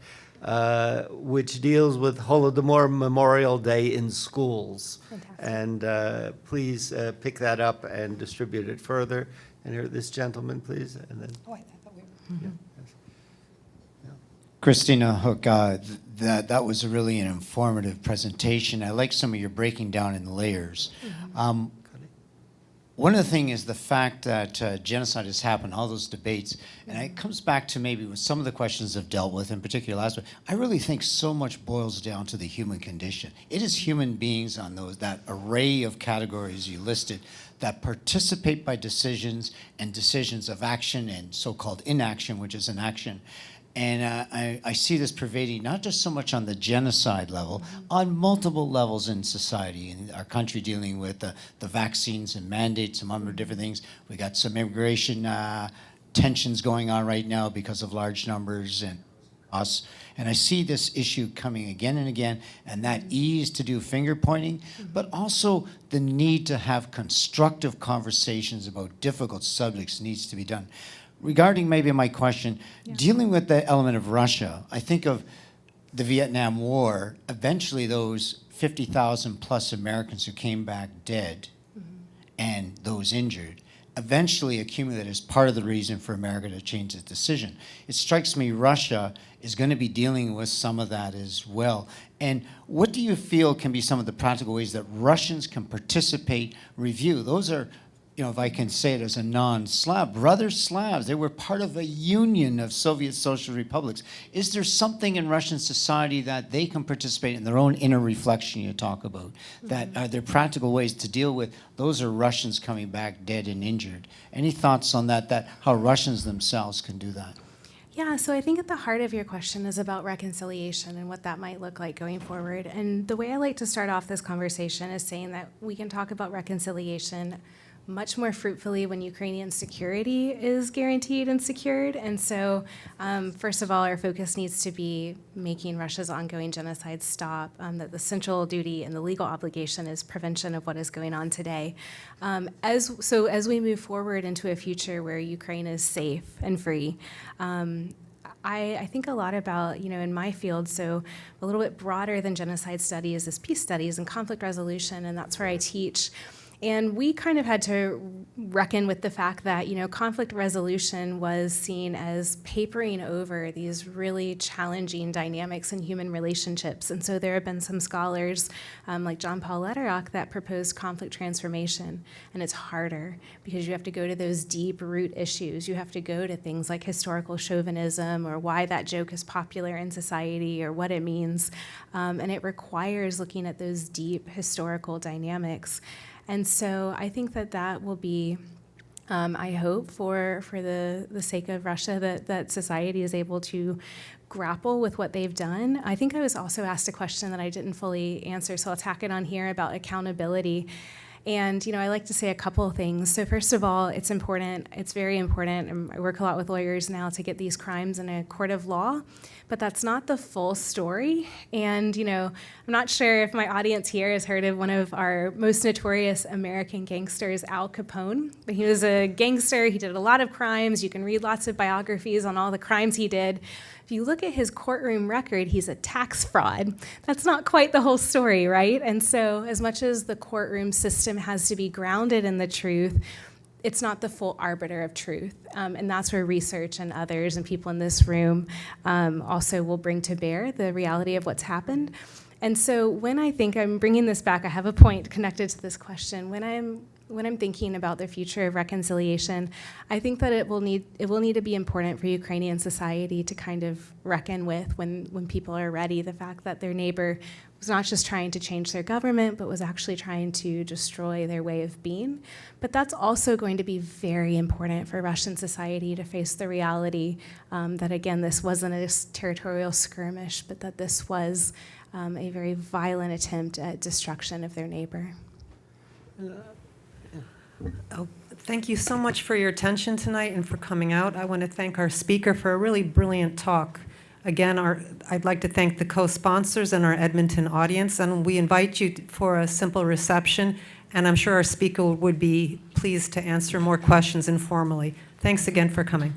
which deals with Holodomor Memorial Day in schools. Fantastic. And please pick that up and distribute it further. And here, this gentleman, please. And then. Oh, I thought we were. Yeah. Kristina Hook, that was a really an informative presentation. I like some of your breaking down in layers. one of the things is the fact that genocide has happened, all those debates, and it comes back to maybe what some of the questions have dealt with, in particular last one. I really think so much boils down to the human condition. It is human beings on that array of categories you listed that participate by decisions and decisions of action and so-called inaction, which is an action. And I see this pervading not just so much on the genocide level, on multiple levels in society. In our country dealing with the vaccines and mandates, among other different things. We got some immigration tensions going on right now because of large numbers and us. And I see this issue coming again and again, and that ease to do finger pointing, but also the need to have constructive conversations about difficult subjects needs to be done. Regarding maybe my question, dealing with the element of Russia, I think of the Vietnam War, eventually those 50,000 plus Americans who came back dead and those injured eventually accumulated as part of the reason for America to change its decision. It strikes me Russia is going to be dealing with some of that as well. And what do you feel can be some of the practical ways that Russians can participate, review? Those are, you know, if I can say it as a non-Slav, brother Slavs, they were part of a union of Soviet social republics. Is there something in Russian society that they can participate in their own inner reflection you talk about? That are there practical ways to deal with those are Russians coming back dead and injured? Any thoughts on that how Russians themselves can do that? Yeah, so I think at the heart of your question is about reconciliation and what that might look like going forward. And the way I like to start off this conversation is saying that we can talk about reconciliation much more fruitfully when Ukrainian security is guaranteed and secured. And so, first of all, our focus needs to be making Russia's ongoing genocide stop, that the central duty and the legal obligation is prevention of what is going on today. As we move forward into a future where Ukraine is safe and free, I think a lot about, in my field, so a little bit broader than genocide studies is peace studies and conflict resolution, and that's where I teach. And we kind of had to reckon with the fact that, conflict resolution was seen as papering over these really challenging dynamics in human relationships. And so there have been some scholars like John Paul Lederach that proposed conflict transformation. And it's harder because you have to go to those deep root issues. You have to go to things like historical chauvinism or why that joke is popular in society or what it means. And it requires looking at those deep historical dynamics. And so I think that will be, I hope, for the sake of Russia, that society is able to grapple with what they've done. I think I was also asked a question that I didn't fully answer, so I'll tack it on here about accountability. And, I like to say a couple of things. So first of all, it's important, it's very important, and I work a lot with lawyers now to get these crimes in a court of law, but that's not the full story. And, I'm not sure if my audience here has heard of one of our most notorious American gangsters, Al Capone. But he was a gangster, he did a lot of crimes, you can read lots of biographies on all the crimes he did. If you look at his courtroom record, he's a tax fraud. That's not quite the whole story, right? And so as much as the courtroom system has to be grounded in the truth, it's not the full arbiter of truth. And that's where research and others and people in this room also will bring to bear the reality of what's happened. And so when I think I'm bringing this back, I have a point connected to this question. When I'm thinking about the future of reconciliation, I think that it will need to be important for Ukrainian society to kind of reckon with when people are ready, the fact that their neighbor was not just trying to change their government, but was actually trying to destroy their way of being. But that's also going to be very important for Russian society to face the reality that, again, this wasn't a territorial skirmish, but that this was a very violent attempt at destruction of their neighbor. Thank you so much for your attention tonight and for coming out. I want to thank our speaker for a really brilliant talk. Again, I'd like to thank the co-sponsors and our Edmonton audience, and we invite you for a simple reception, and I'm sure our speaker would be pleased to answer more questions informally. Thanks again for coming.